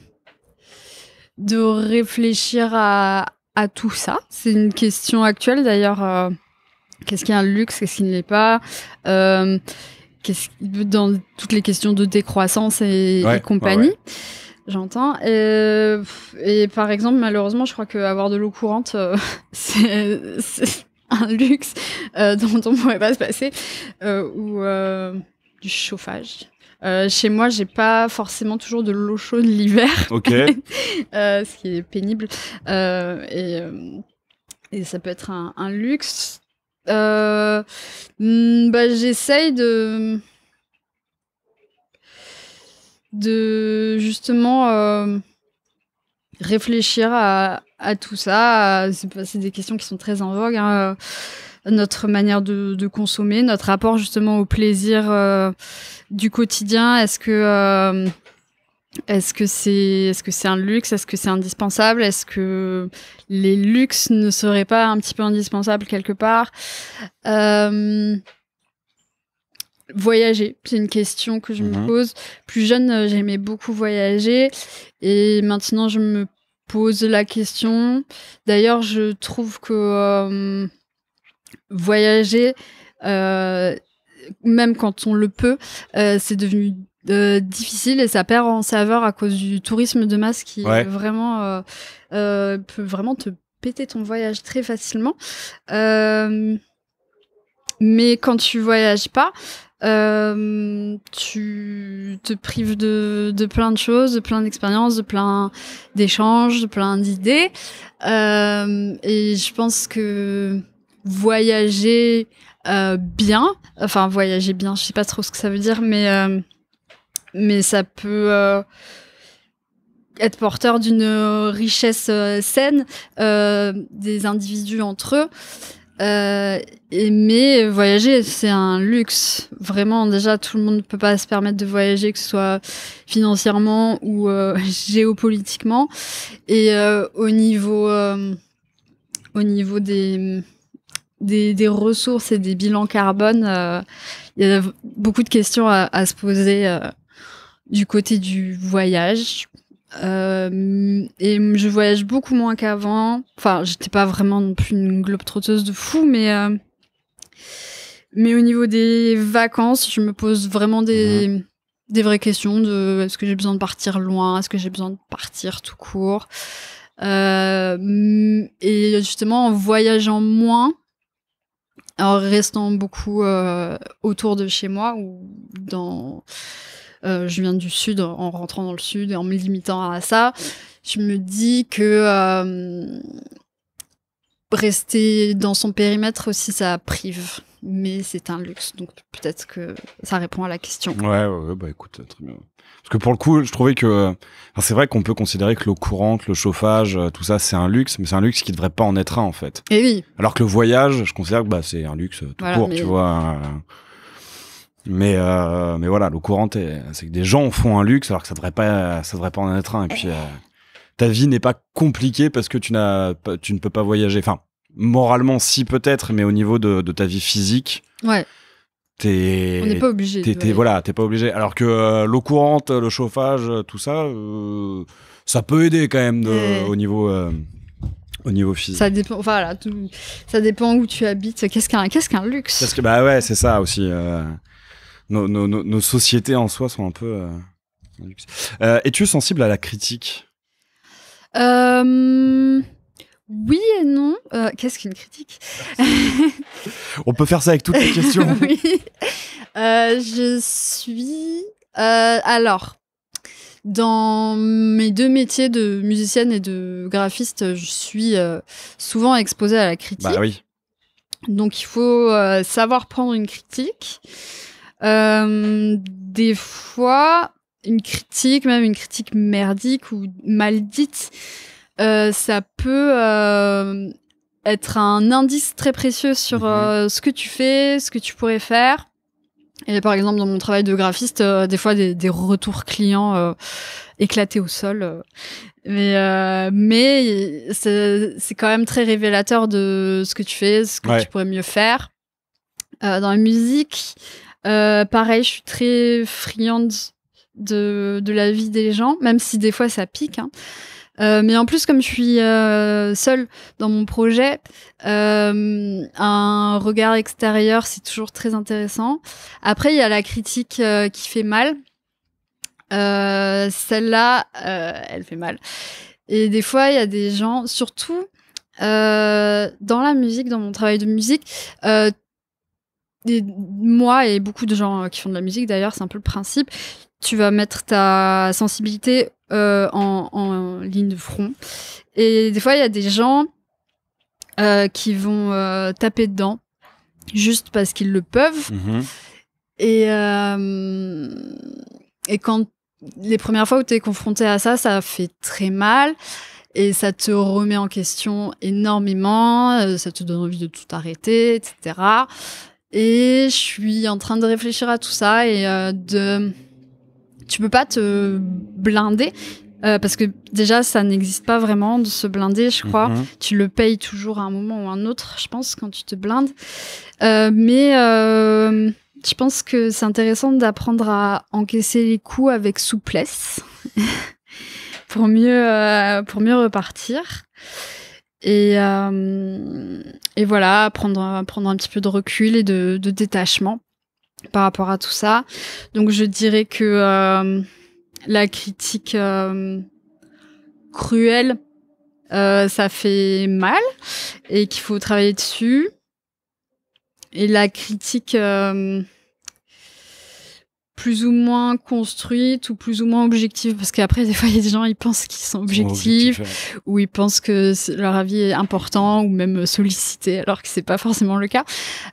réfléchir à tout ça. C'est une question actuelle, d'ailleurs. Qu'est-ce qui est un luxe, qu'est-ce qui ne l'est pas? Dans toutes les questions de décroissance et compagnie. Ouais. J'entends. Et par exemple, malheureusement, je crois qu'avoir de l'eau courante, c'est un luxe dont on ne pourrait pas se passer. Ou du chauffage. Chez moi, j'ai pas forcément toujours de l'eau chaude l'hiver. Ok. Ce qui est pénible. Et ça peut être un luxe. J'essaye de justement réfléchir à tout ça. C'est des questions qui sont très en vogue, hein. Notre manière de consommer, notre rapport justement au plaisir du quotidien. Est-ce que c'est un luxe? Est-ce que c'est indispensable? Est-ce que les luxes ne seraient pas un petit peu indispensables quelque part? Voyager, c'est une question que je me pose. Plus jeune, j'aimais beaucoup voyager, et maintenant je me pose la question. D'ailleurs, je trouve que voyager, même quand on le peut, c'est devenu difficile, et ça perd en saveur à cause du tourisme de masse qui vraiment peut vraiment te péter ton voyage très facilement. Mais quand tu voyages pas, tu te prives de plein de choses, de plein d'expériences, de plein d'échanges, de plein d'idées. Et je pense que voyager bien, je sais pas trop ce que ça veut dire, mais ça peut être porteur d'une richesse saine des individus entre eux. Mais voyager, c'est un luxe. Vraiment, déjà, tout le monde ne peut pas se permettre de voyager, que ce soit financièrement ou géopolitiquement. Et au niveau des ressources et des bilans carbone, il y a beaucoup de questions à se poser du côté du voyage. Et je voyage beaucoup moins qu'avant. Enfin, j'étais pas vraiment non plus une globe-trotteuse de fou, mais Mais au niveau des vacances, je me pose vraiment des vraies questions de est-ce que j'ai besoin de partir loin, est-ce que j'ai besoin de partir tout court. Et justement, en voyageant moins, en restant beaucoup autour de chez moi ou dans... je viens du sud, en rentrant dans le sud et en me limitant à ça, je me dis que rester dans son périmètre aussi, ça prive. Mais c'est un luxe, donc peut-être que ça répond à la question. Ouais, bah écoute, très bien. Parce que pour le coup, je trouvais que... Enfin, c'est vrai qu'on peut considérer que l'eau courante, le chauffage, tout ça, c'est un luxe, mais c'est un luxe qui devrait pas en être un, en fait. Et oui. Alors que le voyage, je considère que c'est un luxe tout court, tu vois. Mais voilà, l'eau courante, c'est que des gens font un luxe alors que ça devrait pas en être un. Et puis, ta vie n'est pas compliquée parce que tu ne peux pas voyager. Enfin, moralement, si peut-être, mais au niveau de ta vie physique, on n'est pas obligé. Voilà, t'es pas obligé. Alors que l'eau courante, le chauffage, tout ça, ça peut aider quand même au niveau physique. Ça dépend. Voilà, ça dépend où tu habites. Qu'est-ce qu'un luxe? Parce que bah ouais, c'est ça aussi. Nos sociétés en soi sont un peu un luxe. Es-tu sensible à la critique? Oui et non. Qu'est-ce qu'une critique? On peut faire ça avec toutes les questions. Oui. Je suis... alors, dans mes deux métiers de musicienne et de graphiste, je suis souvent exposée à la critique. Bah oui. Donc, il faut savoir prendre une critique. Des fois, une critique, même une critique merdique ou mal dite, ça peut être un indice très précieux sur ce que tu fais, ce que tu pourrais faire. Et par exemple, dans mon travail de graphiste, des fois, des retours clients éclatés au sol. Mais c'est quand même très révélateur de ce que tu fais, ce que tu pourrais mieux faire. Dans la musique, pareil, je suis très friande de la vie des gens, même si des fois ça pique. Mais en plus, comme je suis seule dans mon projet, un regard extérieur, c'est toujours très intéressant. Après, il y a la critique qui fait mal. Celle-là, elle fait mal. Et des fois, il y a des gens, surtout dans la musique, dans mon travail de musique, moi et beaucoup de gens qui font de la musique, d'ailleurs, c'est un peu le principe. Tu vas mettre ta sensibilité en ligne de front. Et des fois, il y a des gens qui vont taper dedans juste parce qu'ils le peuvent. Et quand les premières fois où tu es confronté à ça, ça fait très mal. Et ça te remet en question énormément. Ça te donne envie de tout arrêter, etc. Et je suis en train de réfléchir à tout ça et tu peux pas te blinder parce que déjà ça n'existe pas vraiment de se blinder, je crois. Tu le payes toujours à un moment ou à un autre, je pense, quand tu te blindes. Mais je pense que c'est intéressant d'apprendre à encaisser les coups avec souplesse pour mieux repartir. Et voilà, prendre un petit peu de recul et de détachement par rapport à tout ça. Donc je dirais que la critique cruelle, ça fait mal et qu'il faut travailler dessus. Et la critique plus ou moins construite ou plus ou moins objective, parce qu'après des fois il y a des gens, ils pensent qu'ils sont objectifs ou ils pensent que leur avis est important ou même sollicité alors que c'est pas forcément le cas,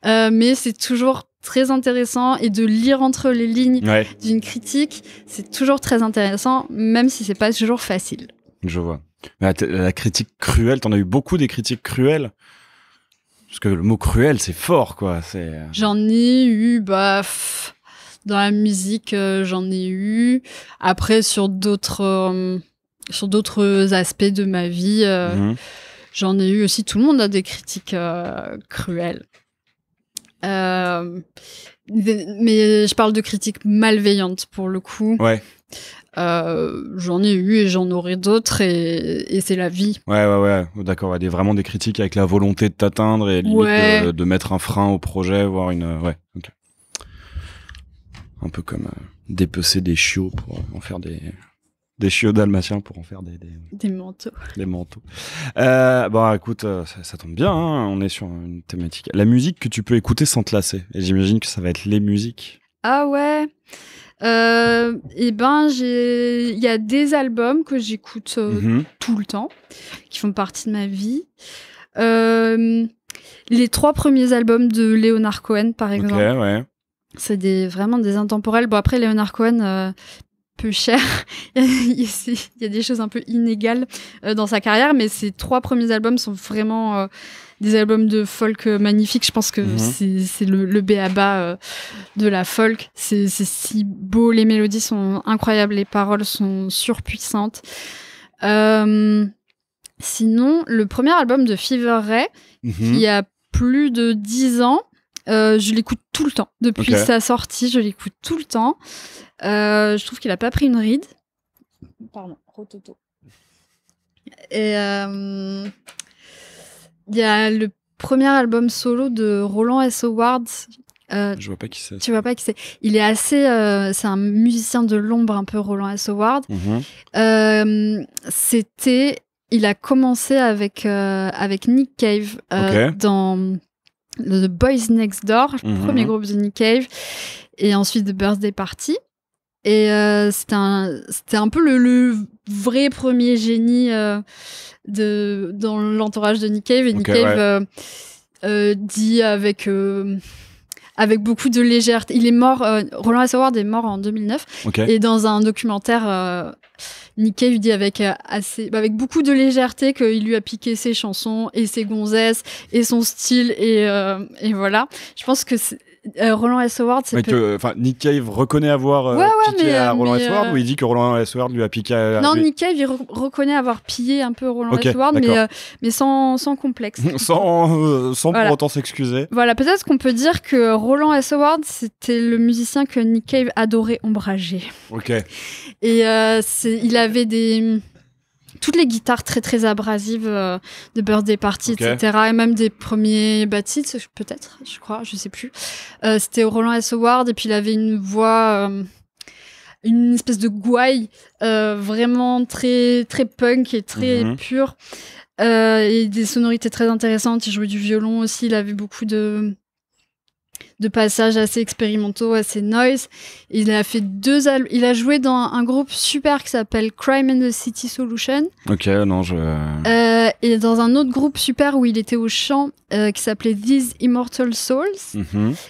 mais c'est toujours très intéressant, et de lire entre les lignes d'une critique, c'est toujours très intéressant, même si c'est pas toujours facile. Je vois. Mais la critique cruelle, t'en as eu beaucoup des critiques cruelles? Parce que le mot cruel, c'est fort, quoi. J'en ai eu, dans la musique, j'en ai eu. Après, sur d'autres aspects de ma vie, j'en ai eu aussi. Tout le monde a des critiques cruelles. Mais je parle de critiques malveillantes, pour le coup. J'en ai eu et j'en aurai d'autres et c'est la vie. Ouais. D'accord. Vraiment des critiques avec la volonté de t'atteindre et limite de mettre un frein au projet, voire une. Ouais. Ok. Un peu comme dépecer des chiots pour en faire des chiots dalmatiens pour en faire des manteaux. Des manteaux. Écoute, ça tombe bien. Hein, on est sur une thématique. La musique que tu peux écouter sans te lasser. Et j'imagine que ça va être les musiques. Ah ouais. Il y a des albums que j'écoute tout le temps, qui font partie de ma vie. Les 3 premiers albums de Leonard Cohen, par exemple. Ok, ouais. C'est vraiment des intemporels. Bon, après, Leonard Cohen, peu cher. Il y a des choses un peu inégales dans sa carrière, mais ces 3 premiers albums sont vraiment des albums de folk magnifiques. Je pense que c'est le b.a.-ba de la folk. C'est si beau, les mélodies sont incroyables, les paroles sont surpuissantes. Sinon, le premier album de Fever Ray, qui a plus de 10 ans, je l'écoute tout le temps. Depuis sa sortie, je l'écoute tout le temps. Je trouve qu'il a pas pris une ride. Pardon, rototo. Et il y a le premier album solo de Roland S. Howard. Je vois pas qui c'est. Tu vois pas qui c'est. Il est assez. C'est un musicien de l'ombre, un peu, Roland S. Howard. Il a commencé avec Nick Cave dans The Boys Next Door, le premier groupe de Nick Cave, et ensuite The Birthday Party. Et c'était un peu le vrai premier génie dans l'entourage de Nick Cave. Et Nick Cave dit avec beaucoup de légèreté. Il est mort, Roland S. Howard est mort en 2009. Et dans un documentaire, Nick Cave dit avec beaucoup de légèreté qu'il lui a piqué ses chansons et ses gonzesses et son style. Et voilà. Je pense que Roland S. Howard, Nick Cave reconnaît avoir piqué à Roland S. Howard, ou il dit que Roland S. Howard lui a piqué à... Non, Nick Cave, il reconnaît avoir pillé un peu Roland S. Howard, mais sans complexe. sans pour autant s'excuser. Voilà, peut-être qu'on peut dire que Roland S. Howard, c'était le musicien que Nick Cave adorait ombrager. Et il avait toutes les guitares très très abrasives de Birthday Party, etc. Et même des premiers Bad Seeds, peut-être, je crois, je sais plus. C'était Roland S. Howard, et puis il avait une voix, une espèce de gouaille vraiment très très punk et très pure, et des sonorités très intéressantes. Il jouait du violon aussi. Il avait beaucoup de passages assez expérimentaux, assez noise. Il a fait il a joué dans un groupe super qui s'appelle Crime and the City Solution. Et dans un autre groupe super où il était au chant qui s'appelait These Immortal Souls.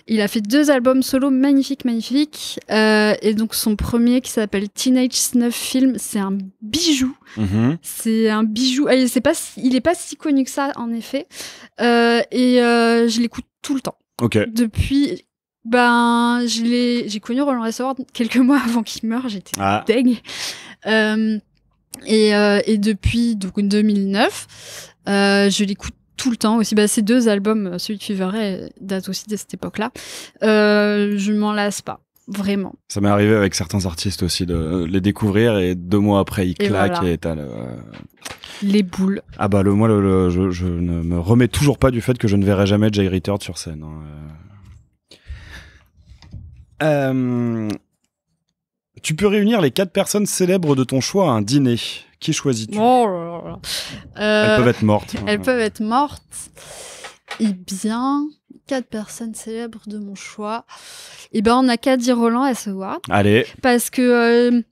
Il a fait 2 albums solo magnifiques. Et donc son premier qui s'appelle Teenage Snuff Film, c'est un bijou. C'est un bijou. Il est pas si connu que ça, en effet. Je l'écoute tout le temps. Depuis, j'ai connu Roland S. Howard quelques mois avant qu'il meure, j'étais deg. Et depuis donc 2009, je l'écoute tout le temps aussi. Ces 2 albums, celui de Fever Ray date aussi de cette époque-là. Je m'en lasse pas. Vraiment. Ça m'est arrivé avec certains artistes aussi de les découvrir et 2 mois après ils claquent et t'as les boules. Je ne me remets toujours pas du fait que je ne verrai jamais Jay Reitard sur scène. Tu peux réunir les 4 personnes célèbres de ton choix à un dîner. Qui choisis-tu? Elles peuvent être mortes. Elles peuvent être mortes. Eh bien, 4 personnes célèbres de mon choix. On a qu'à dire Roland S. Howard. Allez. Parce que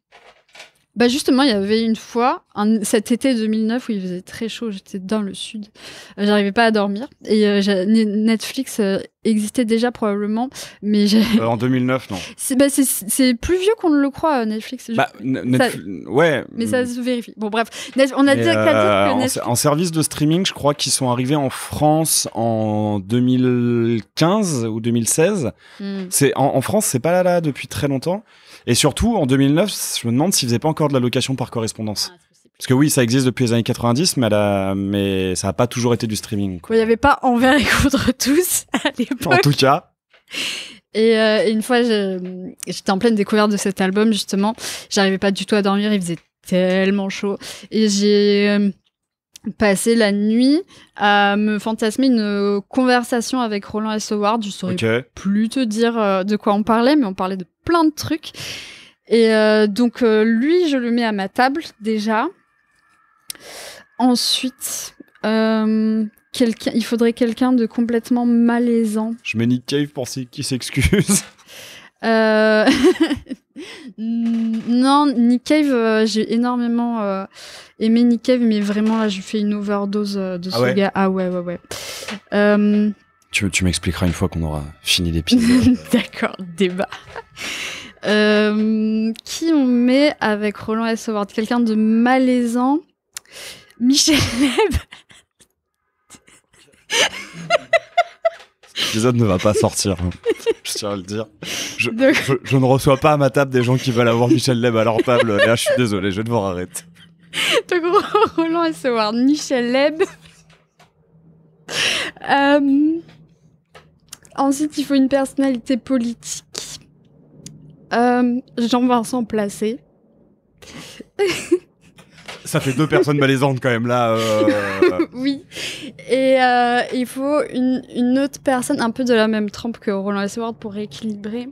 justement, il y avait une fois, cet été 2009, où il faisait très chaud, j'étais dans le sud, j'arrivais pas à dormir, et Netflix existait déjà probablement, mais en 2009, non. C'est plus vieux qu'on ne le croit, Netflix. Ouais. Mais ça se vérifie. Bon, bref, on a déjà qu'à dire que Netflix... En service de streaming, je crois qu'ils sont arrivés en France en 2015 ou 2016. En France, c'est pas là depuis très longtemps. Et surtout, en 2009, je me demande s'ils faisaient pas encore de la location par correspondance. Parce que oui, ça existe depuis les années 90, mais ça n'a pas toujours été du streaming. Il n'y avait pas Envers et contre tous à l'époque. En tout cas. Et une fois, j'étais en pleine découverte de cet album, justement. J'arrivais pas du tout à dormir, il faisait tellement chaud. Et j'ai passé la nuit à me fantasmer une conversation avec Roland S. Howard. Je saurais plus te dire de quoi on parlait, mais on parlait de plein de trucs. Et donc, lui, je le mets à ma table, déjà. Ensuite, il faudrait quelqu'un de complètement malaisant. Je mets Nick Cave pour qui s'excuse. Non, Nick Cave, j'ai énormément aimé Nick Cave, mais vraiment, là, je fais une overdose de ce gars. Ah ouais. Tu m'expliqueras une fois qu'on aura fini l'épisode. D'accord, débat. Qui on met avec Roland S. Howard? Quelqu'un de malaisant. Michel Leb. Cet épisode ne va pas sortir, hein. Je tiens à le dire. Je ne reçois pas à ma table des gens qui veulent avoir Michel Leb à leur table. Là, je suis désolé, je vais devoir arrêter. Donc, Roland S. Howard, Michel Leb. Ensuite, il faut une personnalité politique. Jean-Vincent Placé. Ça fait 2 personnes malaisantes quand même là. Oui. Et il faut une autre personne un peu de la même trempe que Roland S. Howard pour rééquilibrer.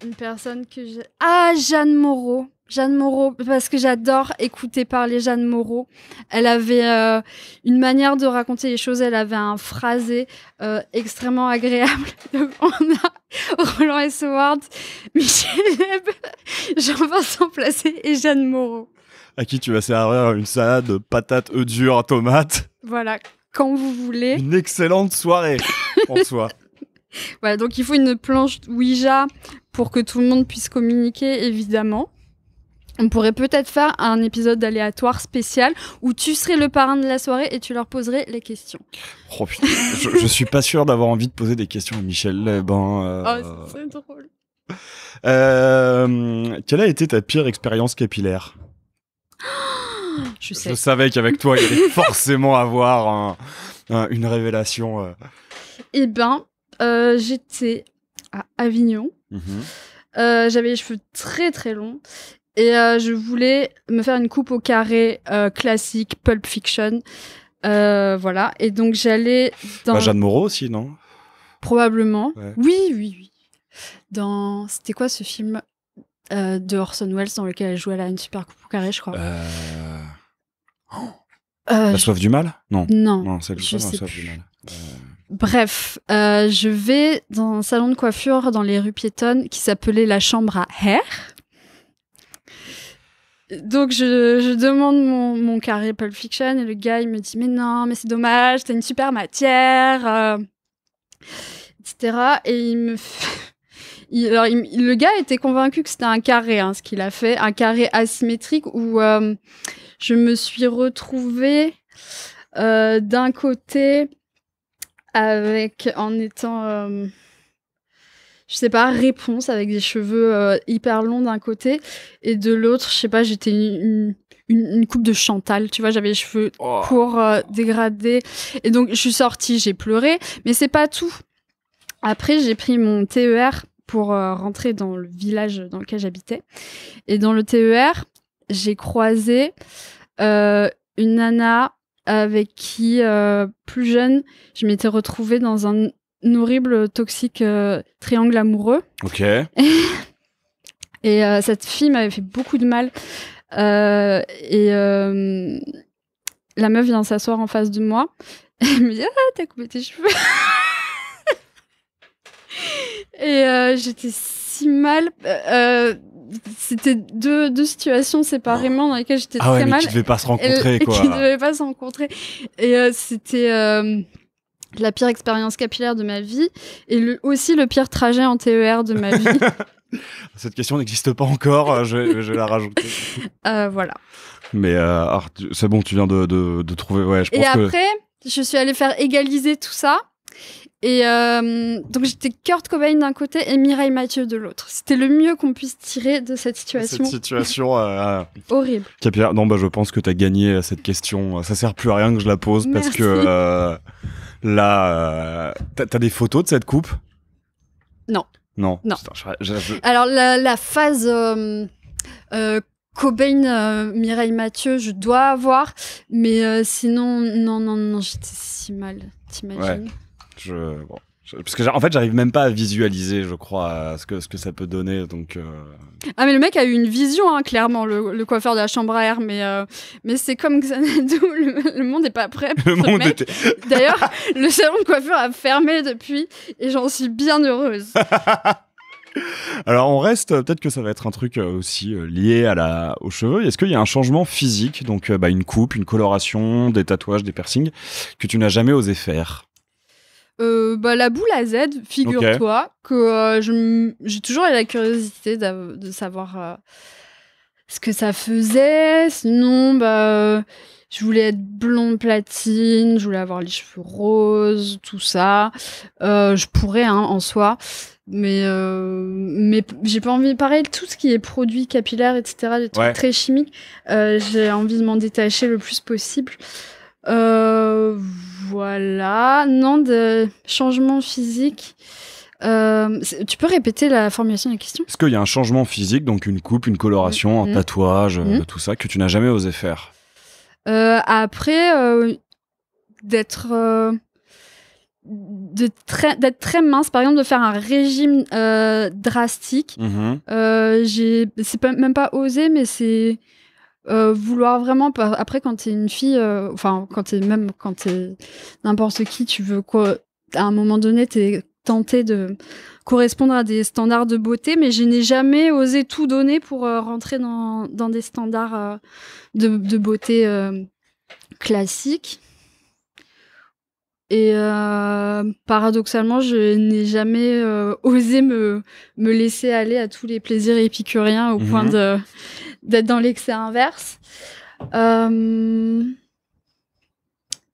Une personne que j'ai... Ah, Jeanne Moreau. Jeanne Moreau, parce que j'adore écouter parler Jeanne Moreau. Elle avait une manière de raconter les choses, elle avait un phrasé extrêmement agréable. Donc on a Roland S. Howard, Michel Leb, Jean-Vincent Placé et Jeanne Moreau. À qui tu vas servir une salade de patates, œufs durs, tomates. Voilà, quand vous voulez. Une excellente soirée en soi. Voilà, donc il faut une planche Ouija pour que tout le monde puisse communiquer, évidemment. On pourrait peut-être faire un épisode d'aléatoire spécial où tu serais le parrain de la soirée et tu leur poserais les questions. Oh putain, je suis pas sûr d'avoir envie de poser des questions à Michel Leb. Oh, c'est drôle. Quelle a été ta pire expérience capillaire? Je sais. Je savais qu'avec toi, il y allait forcément avoir une révélation. Eh ben, j'étais à Avignon. J'avais les cheveux très très longs. Et je voulais me faire une coupe au carré classique, Pulp Fiction. Voilà. Et donc, j'allais dans... Jeanne Moreau aussi, non? Probablement. Ouais. Oui. C'était quoi ce film de Orson Welles dans lequel elle jouait une super coupe au carré, je crois. La soif du mal? Non. Non, c'est je sais la soif plus. du mal. Bref, je vais dans un salon de coiffure dans les rues piétonnes qui s'appelait la chambre à hair. Donc, je demande mon carré Pulp Fiction et le gars, il me dit « Mais non, mais c'est dommage, t'as une super matière, etc. » Et il me fait... le gars était convaincu que c'était un carré, ce qu'il a fait, un carré asymétrique où je me suis retrouvée d'un côté en étant... je sais pas, réponse avec des cheveux hyper longs d'un côté et de l'autre, je sais pas, j'étais une coupe de Chantal, tu vois, j'avais les cheveux courts, dégradés. Et donc, je suis sortie, j'ai pleuré, mais c'est pas tout. Après, j'ai pris mon TER pour rentrer dans le village dans lequel j'habitais. Et dans le TER, j'ai croisé une nana avec qui, plus jeune, je m'étais retrouvée dans un horrible, toxique triangle amoureux. Ok. Et cette fille m'avait fait beaucoup de mal. Et la meuf vient s'asseoir en face de moi. Et elle me dit « Ah, t'as coupé tes cheveux !» Et j'étais si mal. C'était deux situations séparément dans lesquelles j'étais très mal. Qui ne devaient pas se rencontrer, quoi. Qui ne devaient pas se rencontrer. Et c'était... la pire expérience capillaire de ma vie et aussi le pire trajet en TER de ma vie. Cette question n'existe pas encore, je vais la rajouter. Voilà. Mais c'est bon, tu viens de trouver... Ouais, et après, je suis allée faire égaliser tout ça. Et donc j'étais Kurt Cobain d'un côté et Mireille Mathieu de l'autre. C'était le mieux qu'on puisse tirer de cette situation. Cette situation horrible. Capillaire. Non, je pense que t'as gagné cette question. Ça sert plus à rien que je la pose. Merci. Parce que là, t'as des photos de cette coupe? Non. Non. Non. Putain, Alors, la phase Cobain, Mireille Mathieu, je dois avoir, mais sinon, non, j'étais si mal, t'imagines? Bon. Parce que en fait, j'arrive même pas à visualiser, je crois, ce que ça peut donner. Donc, Ah, mais le mec a eu une vision, hein, clairement, le coiffeur de la chambre à air, mais c'est comme Xanadu, le monde n'est pas prêt pour le ce monde mec. était. D'ailleurs, le salon de coiffure a fermé depuis, et j'en suis bien heureuse. Alors, on reste. Peut-être que ça va être un truc aussi lié aux cheveux. Est-ce qu'il y a un changement physique, donc une coupe, une coloration, des tatouages, des piercings, que tu n'as jamais osé faire? La boule à Z, figure-toi que j'ai toujours eu la curiosité de savoir ce que ça faisait. Sinon, je voulais être blonde platine, je voulais avoir les cheveux roses, tout ça. Je pourrais, en soi. Mais j'ai pas envie de parler de tout ce qui est produits capillaires, etc., des trucs très chimiques. J'ai envie de m'en détacher le plus possible. Voilà. Non, de changement physique. Tu peux répéter la formulation de la question? Est-ce qu'il y a un changement physique, donc une coupe, une coloration, un tatouage, tout ça, que tu n'as jamais osé faire? Après, d'être très mince, par exemple, de faire un régime drastique. C'est même pas osé, mais c'est vouloir vraiment. Après, quand t'es une fille, quand t'es n'importe qui, tu veux quoi, à un moment donné, t'es tenté de correspondre à des standards de beauté, mais je n'ai jamais osé tout donner pour rentrer dans des standards de beauté classiques. Et paradoxalement, je n'ai jamais osé me laisser aller à tous les plaisirs épicuriens au point d'être dans l'excès inverse.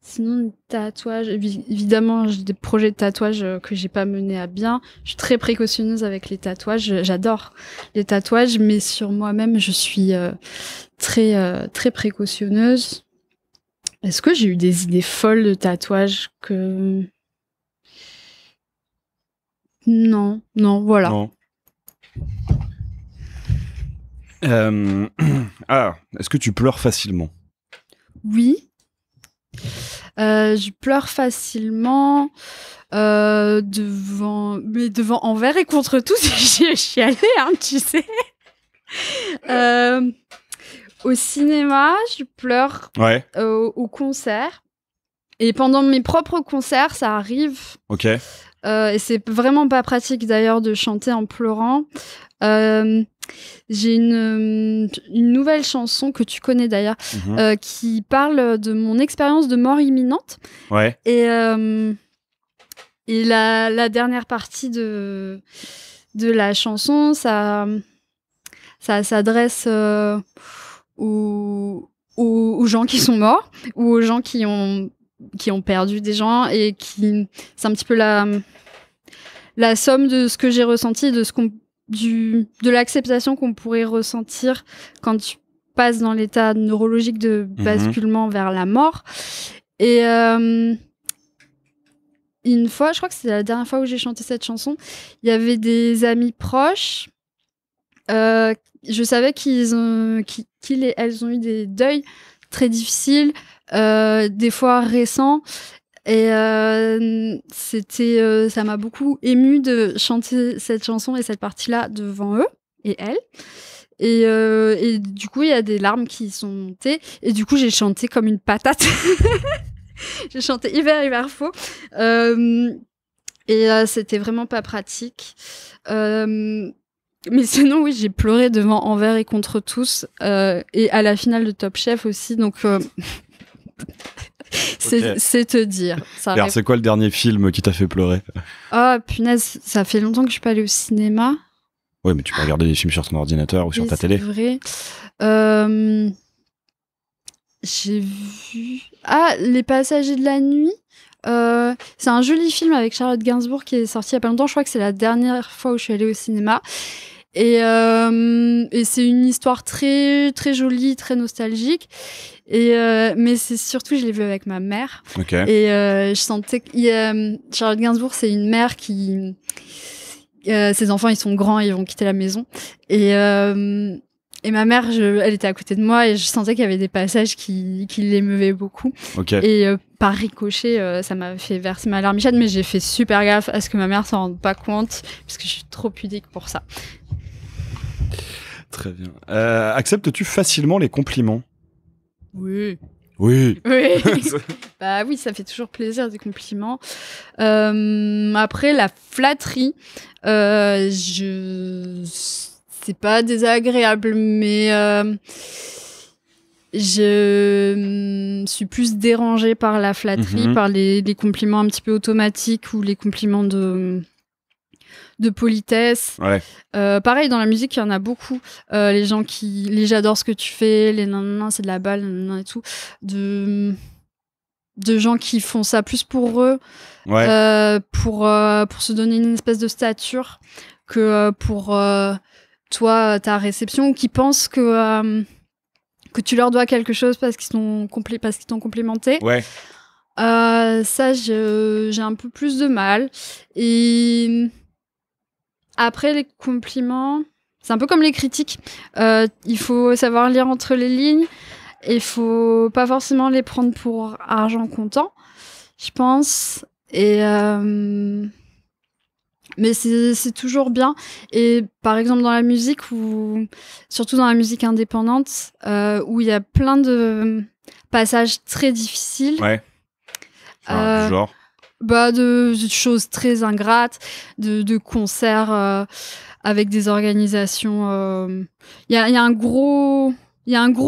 Sinon, tatouage, évidemment, j'ai des projets de tatouage que j'ai pas menés à bien. Je suis très précautionneuse avec les tatouages. J'adore les tatouages, mais sur moi-même, je suis très précautionneuse. Est-ce que j'ai eu des idées folles de tatouage que... Non, voilà. Non. Est-ce que tu pleures facilement? Oui. Je pleure facilement devant envers et contre tout. J'y suis allée, tu sais. Au cinéma, je pleure au concert. Et pendant mes propres concerts, ça arrive. Ok. Et c'est vraiment pas pratique d'ailleurs de chanter en pleurant. J'ai une nouvelle chanson que tu connais d'ailleurs, qui parle de mon expérience de mort imminente. Ouais. Et la dernière partie de la chanson, ça s'adresse aux gens qui sont morts ou aux gens qui ont perdu des gens, et c'est un petit peu la somme de ce que j'ai ressenti, de l'acceptation qu'on pourrait ressentir quand tu passes dans l'état neurologique de basculement vers la mort. Et une fois, je crois que c'est la dernière fois où j'ai chanté cette chanson, il y avait des amis proches. Je savais qu'ils et elles ont eu des deuils très difficiles, des fois récents. Et ça m'a beaucoup émue de chanter cette chanson et cette partie-là devant eux et elles. Et du coup, il y a des larmes qui sont montées. Et du coup, j'ai chanté comme une patate. J'ai chanté hyper faux. Et c'était vraiment pas pratique. Mais sinon, oui, j'ai pleuré devant Envers et contre tous. Et à la finale de Top Chef aussi. Donc, c'est te dire. Alors, c'est quoi le dernier film qui t'a fait pleurer? Ah, punaise, ça fait longtemps que je suis pas allée au cinéma. Ouais, mais tu peux regarder des films sur ton ordinateur ou sur ta télé. C'est vrai. J'ai vu... Les Passagers de la nuit. C'est un joli film avec Charlotte Gainsbourg qui est sorti il y a pas longtemps. Je crois que c'est la dernière fois où je suis allée au cinéma. Et c'est une histoire très très jolie, très nostalgique. Mais c'est surtout, je l'ai vu avec ma mère. Okay. Et je sentais que Charlotte Gainsbourg, c'est une mère qui Ses enfants, ils sont grands, ils vont quitter la maison. Et ma mère, elle était à côté de moi et je sentais qu'il y avait des passages qui l'émeuvaient beaucoup. Okay. Et par ricochet, ça m'a fait verser ma larmichette, mais j'ai fait super gaffe à ce que ma mère s'en rende pas compte, parce que je suis trop pudique pour ça. Très bien. Acceptes-tu facilement les compliments? Oui. Oui. Oui. Bah oui, ça fait toujours plaisir, des compliments. Après, la flatterie, c'est pas désagréable, mais je suis plus dérangée par la flatterie, par les compliments un petit peu automatiques ou les compliments de politesse. Ouais. Pareil, dans la musique, il y en a beaucoup. Les gens les j'adore ce que tu fais, les nanana, c'est de la balle, nanana et tout. De gens qui font ça plus pour eux, ouais. pour se donner une espèce de stature que pour toi, ta réception, ou qui pensent que tu leur dois quelque chose parce qu'ils t'ont complimenté. Ouais. Ça, j'ai un peu plus de mal. Et après, les compliments, c'est un peu comme les critiques. Il faut savoir lire entre les lignes. Il faut pas forcément les prendre pour argent comptant, je pense. Et mais c'est toujours bien. Et par exemple dans la musique, surtout dans la musique indépendante, où il y a plein de passages très difficiles. Ouais. Genre. Bah de choses très ingrates, de concerts avec des organisations. Il y a un gros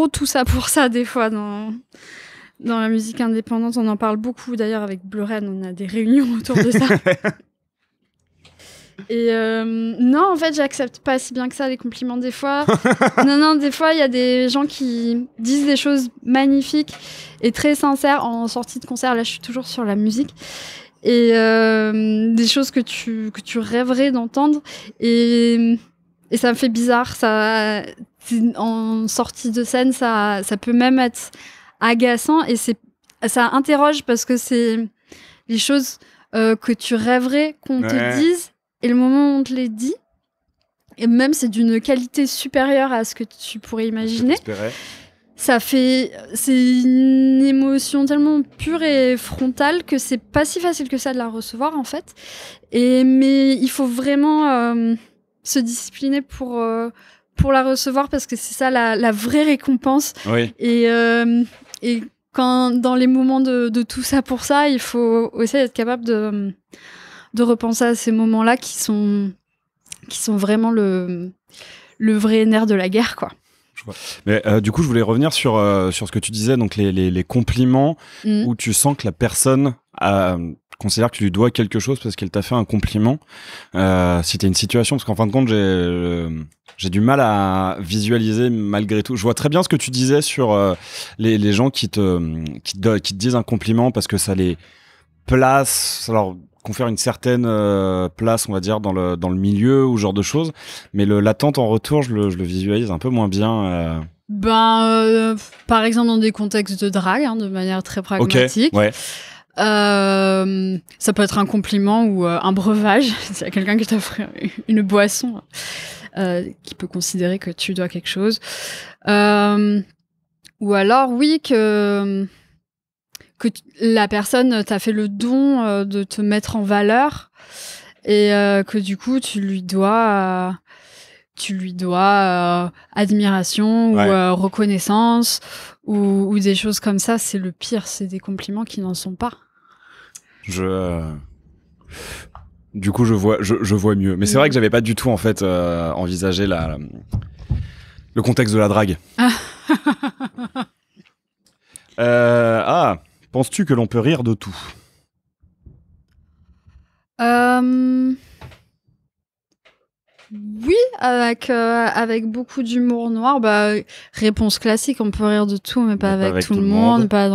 tout ça pour ça des fois dans la musique indépendante. On en parle beaucoup d'ailleurs avec Bleu Ren, on a des réunions autour de ça. Et non, en fait, j'accepte pas si bien que ça les compliments des fois. non, des fois, il y a des gens qui disent des choses magnifiques et très sincères en sortie de concert. Là, je suis toujours sur la musique. Et des choses que tu rêverais d'entendre. Et ça me fait bizarre. Ça, en sortie de scène, ça peut même être agaçant. Et ça interroge parce que c'est les choses que tu rêverais qu'on te dise. Et le moment où on te les dit, et même c'est d'une qualité supérieure à ce que tu pourrais imaginer, c'est une émotion tellement pure et frontale que c'est pas si facile que ça de la recevoir en fait. Mais il faut vraiment se discipliner pour la recevoir parce que c'est ça la vraie récompense. Oui. Et quand dans les moments de tout ça pour ça, il faut aussi être capable de repenser à ces moments-là qui sont vraiment le vrai nerf de la guerre, quoi. Mais du coup, je voulais revenir sur ce que tu disais, donc les compliments où tu sens que la personne considère que tu lui dois quelque chose parce qu'elle t'a fait un compliment. Si t'as une situation, parce qu'en fin de compte, j'ai du mal à visualiser malgré tout. Je vois très bien ce que tu disais sur les gens qui te disent un compliment parce que ça les place, alors confère une certaine place, on va dire, dans le milieu ou ce genre de choses. Mais l'attente en retour, je le visualise un peu moins bien. Par exemple, dans des contextes de drague, de manière très pragmatique. Okay, ouais. Ça peut être un compliment ou un breuvage. S'il y a quelqu'un qui t'offre une boisson qui peut considérer que tu dois quelque chose. Ou alors, oui, que la personne t'a fait le don de te mettre en valeur et que du coup tu lui dois admiration ou reconnaissance ou des choses comme ça. C'est le pire, c'est des compliments qui n'en sont pas. Du coup je vois mieux, mais c'est vrai que j'avais pas du tout en fait envisagé le contexte de la drague. Penses-tu que l'on peut rire de tout? Oui, avec beaucoup d'humour noir. Réponse classique, on peut rire de tout, mais pas avec tout le monde, pas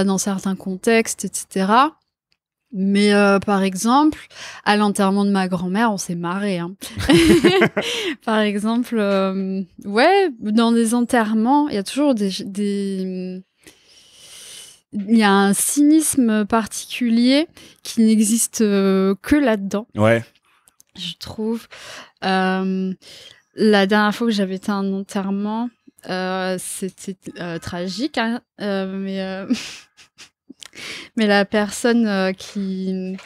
dans certains contextes, etc. Mais par exemple, à l'enterrement de ma grand-mère, on s'est marré. Par exemple, dans des enterrements, il y a toujours il y a un cynisme particulier qui n'existe que là-dedans. Ouais. je trouve. La dernière fois que j'avais été à un enterrement, c'était tragique, hein, mais la personne qui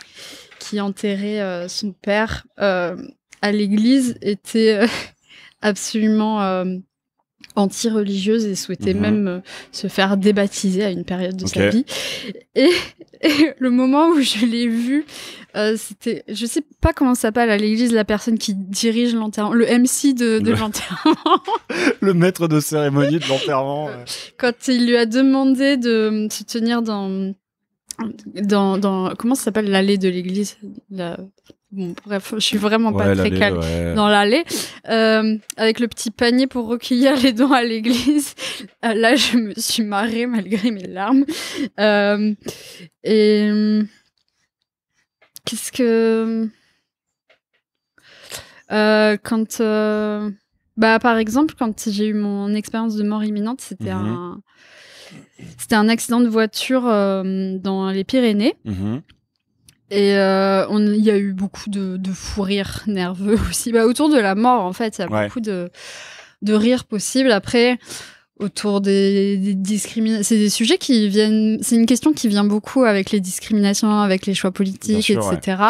enterrait son père à l'église était absolument anti-religieuse et souhaitait même se faire débaptiser à une période de sa vie. Et le moment où je l'ai vu, c'était, je sais pas comment ça s'appelle à l'église, la personne qui dirige l'enterrement, le MC de l'enterrement. Le maître de cérémonie de l'enterrement. Quand il lui a demandé de se tenir dans comment ça s'appelle l'allée de l'église, bon, bref, je suis vraiment pas très calme dans l'allée, avec le petit panier pour recueillir les dons à l'église. Là, je me suis marrée malgré mes larmes. Et qu'est-ce que par exemple, quand j'ai eu mon expérience de mort imminente, c'était un accident de voiture dans les Pyrénées. Et il y a eu beaucoup de fous rires nerveux aussi. Autour de la mort, en fait, il y a beaucoup de rires possibles. Après, autour des discriminations, c'est des sujets qui viennent... C'est une question qui vient beaucoup avec les discriminations, avec les choix politiques, etc.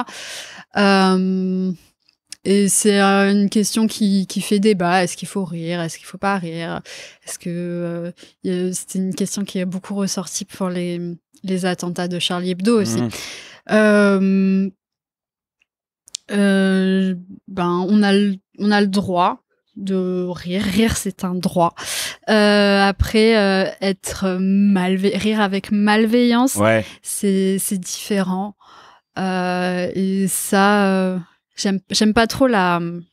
Et c'est une question qui fait débat. Est-ce qu'il faut rire? Est-ce qu'il faut pas rire? Est-ce que... c'était une question qui est beaucoup ressortie pour les attentats de Charlie Hebdo aussi. On a le droit de rire. Rire, c'est un droit. Après, rire avec malveillance, c'est différent. Et ça, j'aime pas trop j'aime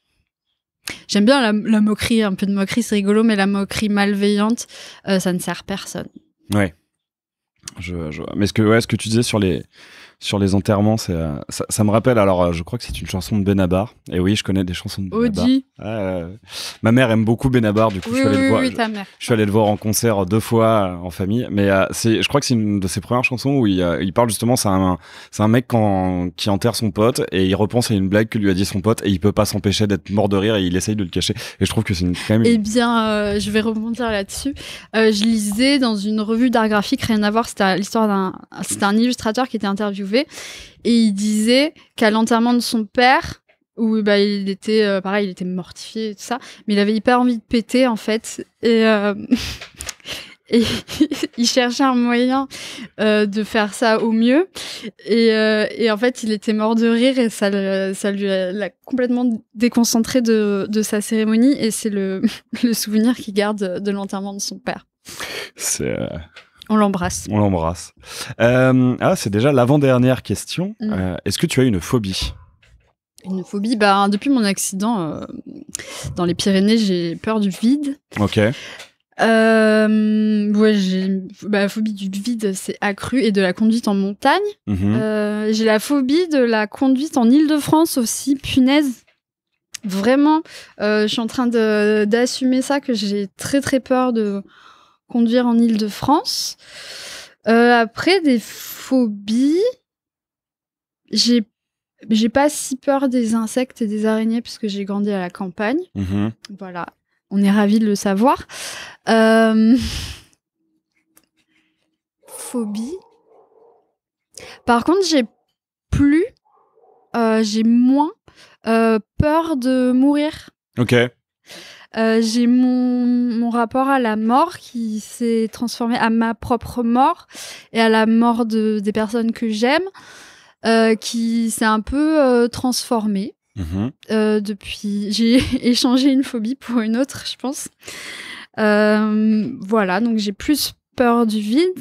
bien la moquerie, un peu de moquerie, c'est rigolo, mais la moquerie malveillante, ça ne sert personne. Ouais. Mais ce que tu disais sur les enterrements, ça me rappelle, alors je crois que c'est une chanson de Benabar. Et oui, je connais des chansons de Benabar. Audi. Ma mère aime beaucoup Benabar, du coup je suis allé le voir en concert 2 fois en famille. Mais je crois que c'est une de ses premières chansons où il parle justement, c'est un mec qui enterre son pote et il repense à une blague que lui a dit son pote et il peut pas s'empêcher d'être mort de rire et il essaye de le cacher. Et je trouve que c'est quand même... Eh bien, je vais rebondir là-dessus. Je lisais dans une revue d'art graphique, rien à voir, c'était un illustrateur qui était interviewé. Et il disait qu'à l'enterrement de son père, où il était pareil, il était mortifié et tout ça, mais il avait hyper envie de péter en fait, et il cherchait un moyen de faire ça au mieux, et en fait il était mort de rire et ça l'a complètement déconcentré de sa cérémonie, et c'est le souvenir qu'il garde de l'enterrement de son père. On l'embrasse. C'est déjà l'avant-dernière question. Est-ce que tu as une phobie? Une phobie, depuis mon accident dans les Pyrénées, j'ai peur du vide. Ok. La phobie du vide, c'est accru, et de la conduite en montagne. J'ai la phobie de la conduite en Île-de-France aussi, punaise. Vraiment, je suis en train d'assumer ça, que j'ai très très peur de conduire en Île-de-France. Après, des phobies, j'ai pas si peur des insectes et des araignées parce que j'ai grandi à la campagne. Voilà, on est ravis de le savoir. Phobie. Par contre, j'ai moins peur de mourir. Ok. J'ai mon rapport à la mort qui s'est transformé à ma propre mort et à la mort des personnes que j'aime, qui s'est un peu transformé. Depuis, j'ai échangé une phobie pour une autre, je pense. Voilà, donc j'ai plus peur du vide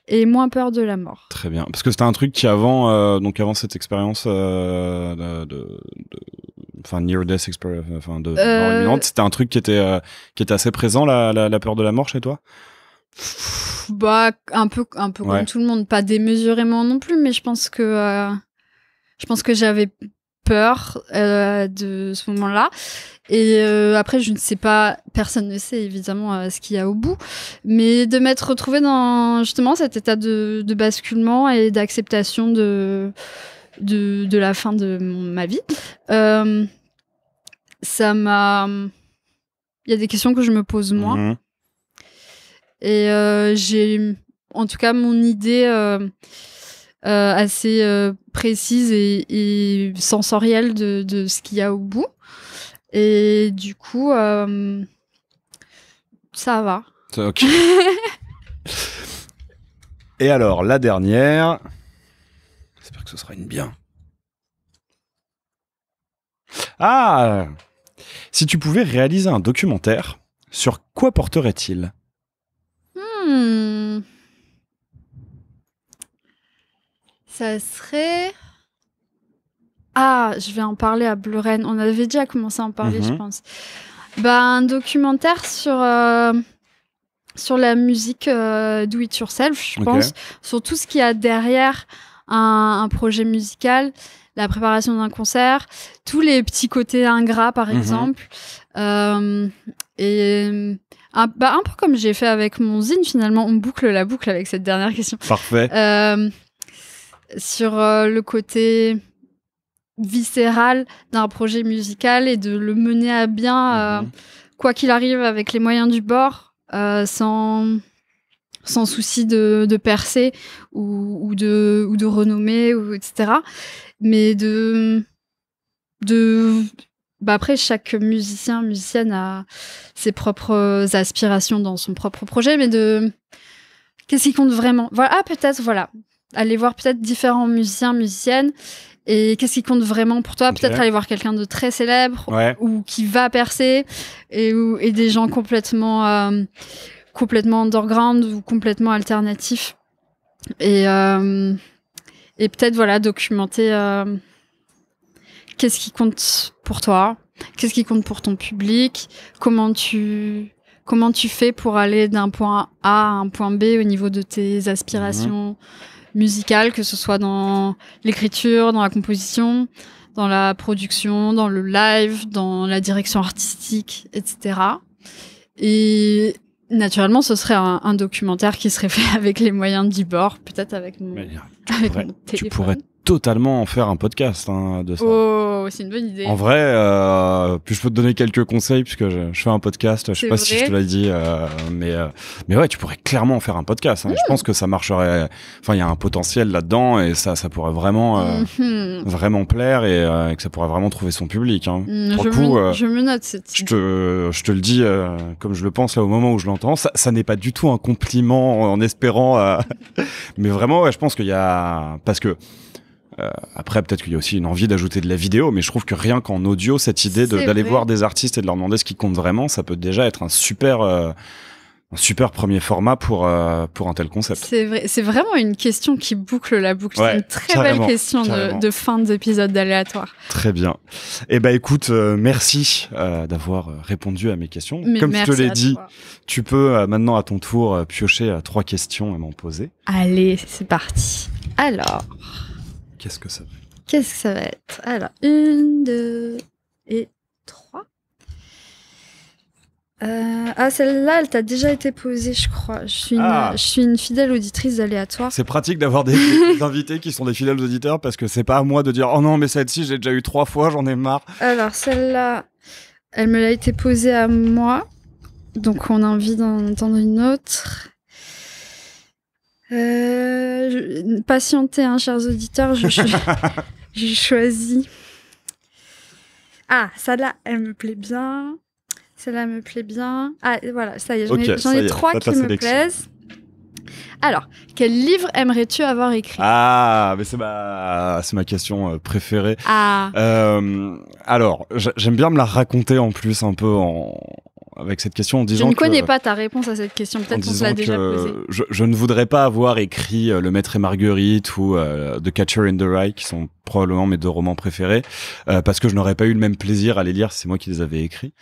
et moins peur de la mort. Très bien, parce que c'était un truc qui avant cette expérience near death experience, de mort imminente, c'était un truc qui était assez présent, la peur de la mort chez toi? Un peu comme tout le monde, pas démesurément non plus, mais je pense que j'avais peur de ce moment-là. Et après, je ne sais pas, personne ne sait évidemment ce qu'il y a au bout, mais de m'être retrouvée dans justement cet état de basculement et d'acceptation de de la fin de ma vie. Ça m'a... Il y a des questions que je me pose moins. Et j'ai, en tout cas, mon idée assez précise et sensorielle de ce qu'il y a au bout. Et du coup, ça va. Ok. Et alors, la dernière... J'espère que ce sera une bien. Ah! Si tu pouvais réaliser un documentaire, sur quoi porterait-il? Ça serait... Ah, je vais en parler à Bleu Reine. On avait déjà commencé à en parler, je pense. Un documentaire sur la musique do it yourself, je pense. Sur tout ce qu'il y a derrière un projet musical, la préparation d'un concert, tous les petits côtés ingrats, par exemple. Et un peu comme j'ai fait avec mon zine, finalement, on boucle la boucle avec cette dernière question. Parfait. Sur le côté viscéral d'un projet musical et de le mener à bien, quoi qu'il arrive, avec les moyens du bord, sans souci de percer ou de renommée, etc. Mais après, chaque musicienne a ses propres aspirations dans son propre projet, mais qu'est-ce qui compte vraiment? Voilà, peut-être, aller voir peut-être différents musiciens, musiciennes, et qu'est-ce qui compte vraiment pour toi? Peut-être aller voir quelqu'un de très célèbre ou qui va percer, et des gens complètement underground ou complètement alternatifs. Et peut-être, documenter qu'est-ce qui compte pour toi, qu'est-ce qui compte pour ton public, comment tu fais pour aller d'un point A à un point B au niveau de tes aspirations musicales, que ce soit dans l'écriture, dans la composition, dans la production, dans le live, dans la direction artistique, etc. Et naturellement, ce serait un documentaire qui serait fait avec les moyens du bord, peut-être avec mon téléphone. Tu pourrais totalement en faire un podcast de ça. Oh, c'est une bonne idée. En vrai, puis je peux te donner quelques conseils puisque je fais un podcast. Je sais pas si je te l'ai dit, mais ouais, tu pourrais clairement en faire un podcast. Je pense que ça marcherait. Enfin, il y a un potentiel là-dedans et ça pourrait vraiment, vraiment plaire et que ça pourrait vraiment trouver son public. Pour le coup, je me note cette idée. Je te le dis comme je le pense là au moment où je l'entends. Ça n'est pas du tout un compliment en espérant, mais vraiment, ouais, je pense qu'il y a parce que. Après, peut-être qu'il y a aussi une envie d'ajouter de la vidéo, mais je trouve que rien qu'en audio, cette idée d'aller voir des artistes et de leur demander ce qui compte vraiment, ça peut déjà être un super premier format pour un tel concept. C'est vrai, c'est vraiment une question qui boucle la boucle. Ouais, c'est une très belle question de fin d'épisode d'Aléatoire. Très bien. Eh ben, écoute, merci d'avoir répondu à mes questions. Comme je te l'ai dit, tu peux maintenant à ton tour piocher 3 questions à m'en poser. Allez, c'est parti. Alors... Qu'est-ce que ça va être? Qu'est-ce que ça va être? Alors, 1, 2 et 3. Celle-là, elle t'a déjà été posée, je crois. Je suis une fidèle auditrice d'Aléatoire. C'est pratique d'avoir des invités qui sont des fidèles auditeurs parce que c'est pas à moi de dire « Oh non, mais celle-ci, j'ai déjà eu 3 fois, j'en ai marre. » Alors, celle-là, elle me l'a été posée à moi. Donc, on a envie d'en entendre une autre. Patientez, chers auditeurs, j'ai choisi. Celle-là, elle me plaît bien. Celle-là me plaît bien. Voilà, ça y est, j'en ai 3 qui me plaisent. Alors, quel livre aimerais-tu avoir écrit? Mais c'est ma question préférée. Alors, j'aime bien me la raconter en plus un peu avec cette question en disant je ne connais pas ta réponse à cette question, peut-être qu'on se l'a déjà posée. Je ne voudrais pas avoir écrit Le Maître et Marguerite ou The Catcher in the Rye, qui sont probablement mes 2 romans préférés, parce que je n'aurais pas eu le même plaisir à les lire si c'est moi qui les avais écrits.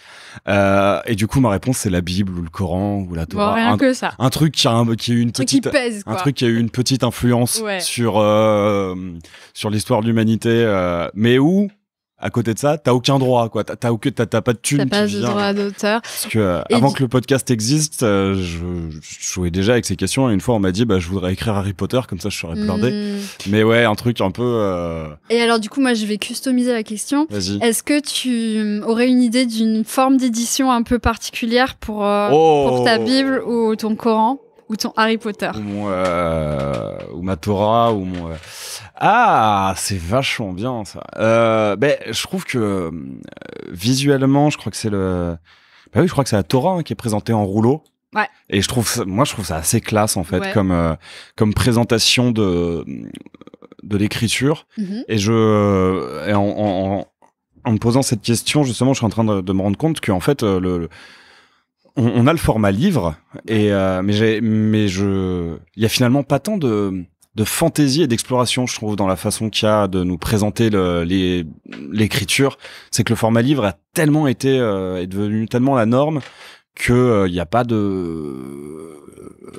Et du coup, ma réponse, c'est la Bible ou le Coran ou la Torah. Rien que ça. Un truc qui a eu une petite, un truc qui a eu une petite influence sur l'histoire de l'humanité, mais où à côté de ça, t'as aucun droit, quoi. T'as pas de thune. T'as pas qui de vient. droit d'auteur. Parce que avant que le podcast existe, je jouais déjà avec ces questions. Et une fois, on m'a dit, je voudrais écrire Harry Potter, comme ça, je serais blindé. Mais ouais, un truc un peu. Et alors, du coup, moi, je vais customiser la question. Vas-y. Est-ce que tu aurais une idée d'une forme d'édition un peu particulière pour ta Bible ou ton Coran ou ton Harry Potter? Ou ma Torah, ou mon. Ah, c'est vachement bien ça. Je trouve que visuellement, je crois que c'est je crois que c'est la Torah qui est présentée en rouleau. Ouais. Et je trouve ça assez classe en fait, ouais. comme présentation de l'écriture. Et en me posant cette question, justement, je suis en train de me rendre compte qu'en fait, on a le format livre, et il y a finalement pas tant de fantaisie et d'exploration, je trouve, dans la façon qu'il y a de nous présenter l'écriture. C'est que le format livre a tellement est devenu tellement la norme que il y a pas de.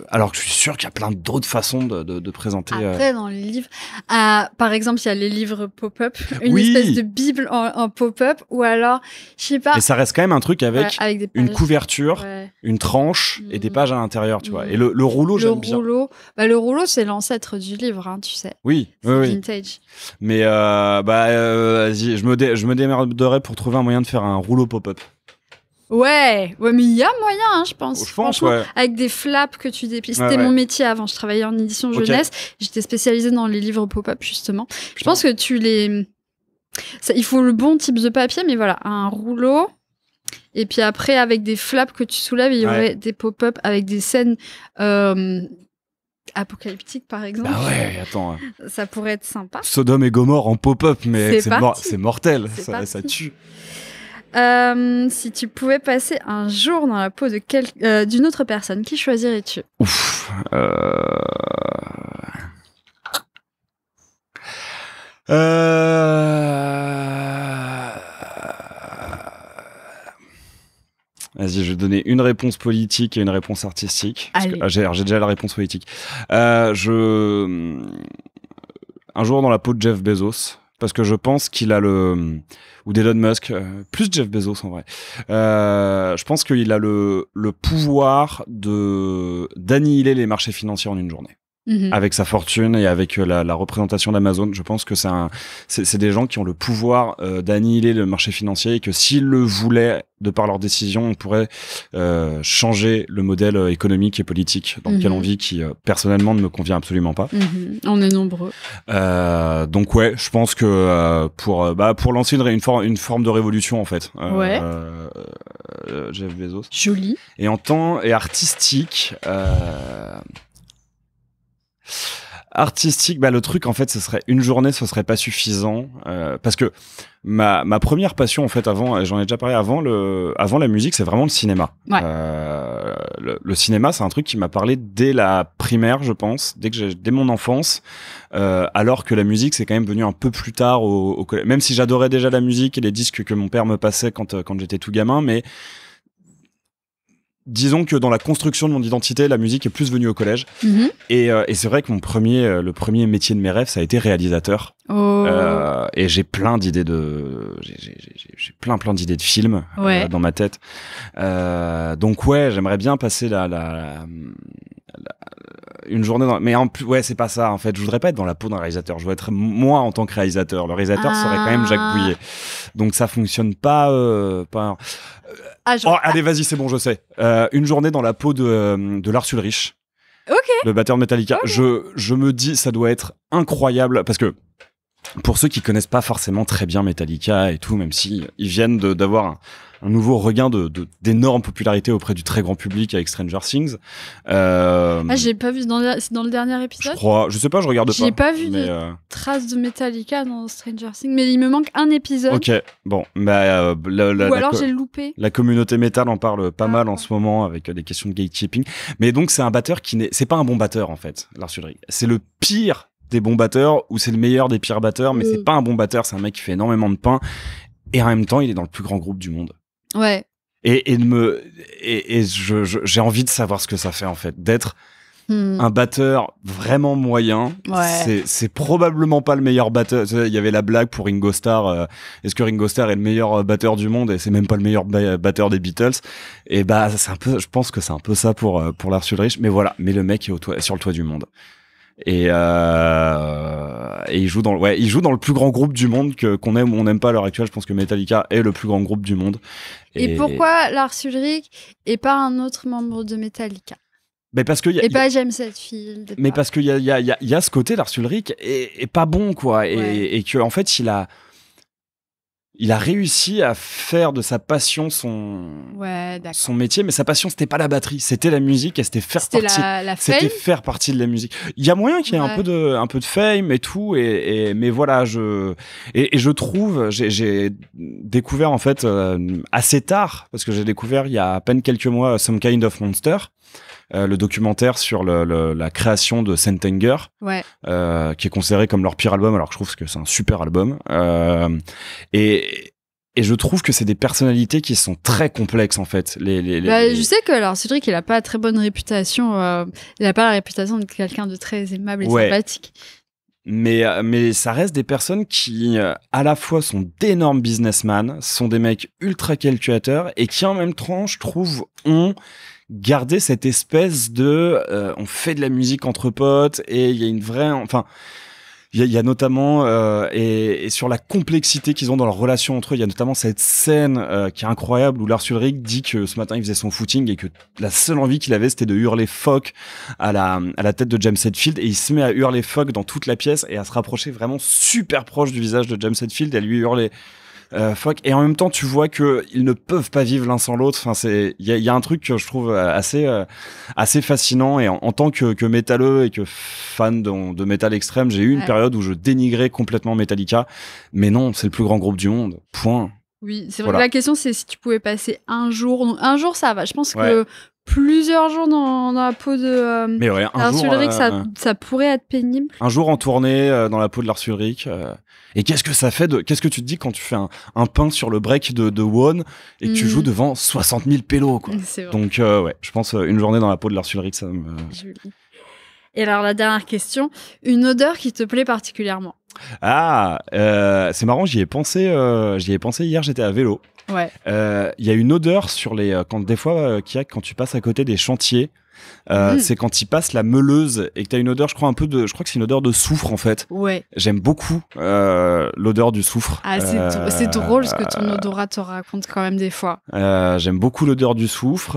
Alors que je suis sûr qu'il y a plein d'autres façons de présenter. Après, dans les livres, par exemple, il y a les livres pop-up, une espèce de bible en pop-up, ou alors, je sais pas. Et ça reste quand même un truc avec une couverture, une tranche et des pages à l'intérieur, tu vois. Et le rouleau, j'aime bien. Le rouleau, c'est l'ancêtre du livre, hein, tu sais. Oui, vintage. Mais vas-y, je me démerderais pour trouver un moyen de faire un rouleau pop-up. Ouais, mais il y a moyen, hein, je pense. Je pense, ouais. Avec des flaps que tu déplies. C'était mon métier avant. Je travaillais en édition jeunesse. J'étais spécialisée dans les livres pop-up, justement. Je pense que il faut le bon type de papier, mais voilà, un rouleau. Et puis après, avec des flaps que tu soulèves, il y aurait des pop-up avec des scènes apocalyptiques, par exemple. Ah ouais, attends. Ça pourrait être sympa. Sodome et Gomorre en pop-up, mais c'est mortel. Ça tue. Si tu pouvais passer un jour dans la peau d'une autre personne, qui choisirais-tu? Ouf. Vas-y, je vais donner une réponse politique et une réponse artistique. J'ai déjà la réponse politique. Un jour dans la peau de Jeff Bezos. Parce que je pense qu'il a ou d'Elon Musk, plus Jeff Bezos en vrai. Je pense qu'il a le pouvoir d'annihiler les marchés financiers en une journée. Avec sa fortune et avec la représentation d'Amazon, je pense que c'est des gens qui ont le pouvoir d'annihiler le marché financier, et que s'ils le voulaient, de par leurs décisions, on pourrait changer le modèle économique et politique dans lequel on vit, qui personnellement ne me convient absolument pas. On est nombreux. Donc ouais, je pense que pour lancer une forme de révolution en fait. Jeff Bezos. Joli. Et en temps et artistique. Artistique, le truc en fait, une journée, ce serait pas suffisant, parce que ma première passion en fait, avant, j'en ai déjà parlé avant la musique, c'est vraiment le cinéma. Ouais. Le cinéma, c'est un truc qui m'a parlé dès la primaire, je pense, dès mon enfance, alors que la musique, c'est quand même venu un peu plus tard au collège. Même si j'adorais déjà la musique et les disques que mon père me passait quand j'étais tout gamin, mais disons que dans la construction de mon identité, la musique est plus venue au collège. Et c'est vrai que le premier métier de mes rêves, ça a été réalisateur. Et j'ai plein d'idées j'ai plein d'idées de films dans ma tête. Donc ouais, j'aimerais bien passer une journée mais en plus c'est pas ça en fait, je voudrais pas être dans la peau d'un réalisateur, je veux être moi en tant que réalisateur. Le réalisateur serait quand même Jacques Bouillet, donc ça fonctionne pas. Allez, vas-y, c'est bon, je sais. Une journée dans la peau de Lars Ulrich, le batteur de Metallica. Je me dis, ça doit être incroyable, parce que pour ceux qui connaissent pas forcément très bien Metallica et tout, même si ils viennent d'avoir un nouveau regain d'énorme popularité auprès du très grand public avec Stranger Things. J'ai pas vu dans le dernier épisode. Je sais pas, je regarde pas. J'ai pas vu de traces de Metallica dans Stranger Things, mais il me manque un épisode. Ok, bon, ou alors j'ai loupé. La communauté métal en parle pas mal en ce moment, avec des questions de gatekeeping. Mais donc c'est un batteur c'est pas un bon batteur en fait, Lars Ulrich. C'est le pire des bons batteurs, ou c'est le meilleur des pires batteurs, mais c'est pas un bon batteur. C'est un mec qui fait énormément de pain, et en même temps il est dans le plus grand groupe du monde. Ouais. Et j'ai envie de savoir ce que ça fait en fait, d'être un batteur vraiment moyen. Ouais. C'est probablement pas le meilleur batteur. Il y avait la blague pour Ringo Starr. Est-ce que Ringo Starr est le meilleur batteur du monde? Et c'est même pas le meilleur batteur des Beatles. Et bah, c'est un peu, je pense que c'est un peu ça pour Lars Ulrich. Mais voilà. Mais le mec est sur le toit du monde. Et il joue dans le plus grand groupe du monde qu'on aime ou on n'aime pas à l'heure actuelle. Je pense que Metallica est le plus grand groupe du monde. Et pourquoi Lars Ulrich et pas un autre membre de Metallica? Mais parce que pas James Hetfield. Mais parce qu'il y a ce côté, Lars Ulrich est pas bon, quoi. Et que, en fait, il a réussi à faire de sa passion son métier. Mais sa passion, c'était pas la batterie, c'était la musique et c'était faire partie de la musique. Il y a moyen qu'il y ait un peu de fame et tout. Mais voilà, je trouve, j'ai découvert, en fait, assez tard, parce que j'ai découvert il y a à peine quelques mois Some Kind of Monster. Le documentaire sur la création de Saint Anger, qui est considéré comme leur pire album, alors que je trouve que c'est un super album. Et je trouve que c'est des personnalités qui sont très complexes, en fait. Je sais que alors Cédric, il a pas très bonne réputation. Il a pas la réputation de quelqu'un de très aimable et sympathique. Mais ça reste des personnes qui, à la fois, sont d'énormes businessmen, sont des mecs ultra calculateurs et qui, en même temps, je trouve, ont garder cette espèce de on fait de la musique entre potes et il y a une vraie, enfin il y a notamment et sur la complexité qu'ils ont dans leur relation entre eux, il y a notamment cette scène qui est incroyable où Lars Ulrich dit que ce matin il faisait son footing et que la seule envie qu'il avait c'était de hurler fuck à la tête de James Hetfield, et il se met à hurler fuck dans toute la pièce et à se rapprocher vraiment super proche du visage de James Hetfield et à lui hurler fuck. Et en même temps, tu vois que ils ne peuvent pas vivre l'un sans l'autre. Enfin, il y a un truc que je trouve assez fascinant. Et en tant que métalleux et que fan de métal extrême, j'ai eu une période où je dénigrais complètement Metallica. Mais non, c'est le plus grand groupe du monde. Point. Oui, c'est vrai que la question, c'est si tu pouvais passer un jour. Un jour, ça va. Je pense que plusieurs jours dans la peau de Lars Ulrich, ça pourrait être pénible. Un jour en tournée dans la peau de Lars Ulrich. Et qu'est-ce que ça fait qu'est-ce que tu te dis quand tu fais un pain sur le break de One et que tu joues devant 60 000 pélos, quoi. Donc je pense une journée dans la peau de Lars Ulrich, ça me... Joli. Et alors la dernière question, une odeur qui te plaît particulièrement? C'est marrant, j'y ai pensé hier, j'étais à vélo. Ouais. Il y a une odeur sur des fois qu'il y a quand tu passes à côté des chantiers. C'est quand il passe la meuleuse et que t'as une odeur, je crois que c'est une odeur de soufre, en fait. Ouais. J'aime beaucoup l'odeur du soufre. C'est drôle ce que ton odorat te raconte quand même des fois. J'aime beaucoup l'odeur du soufre.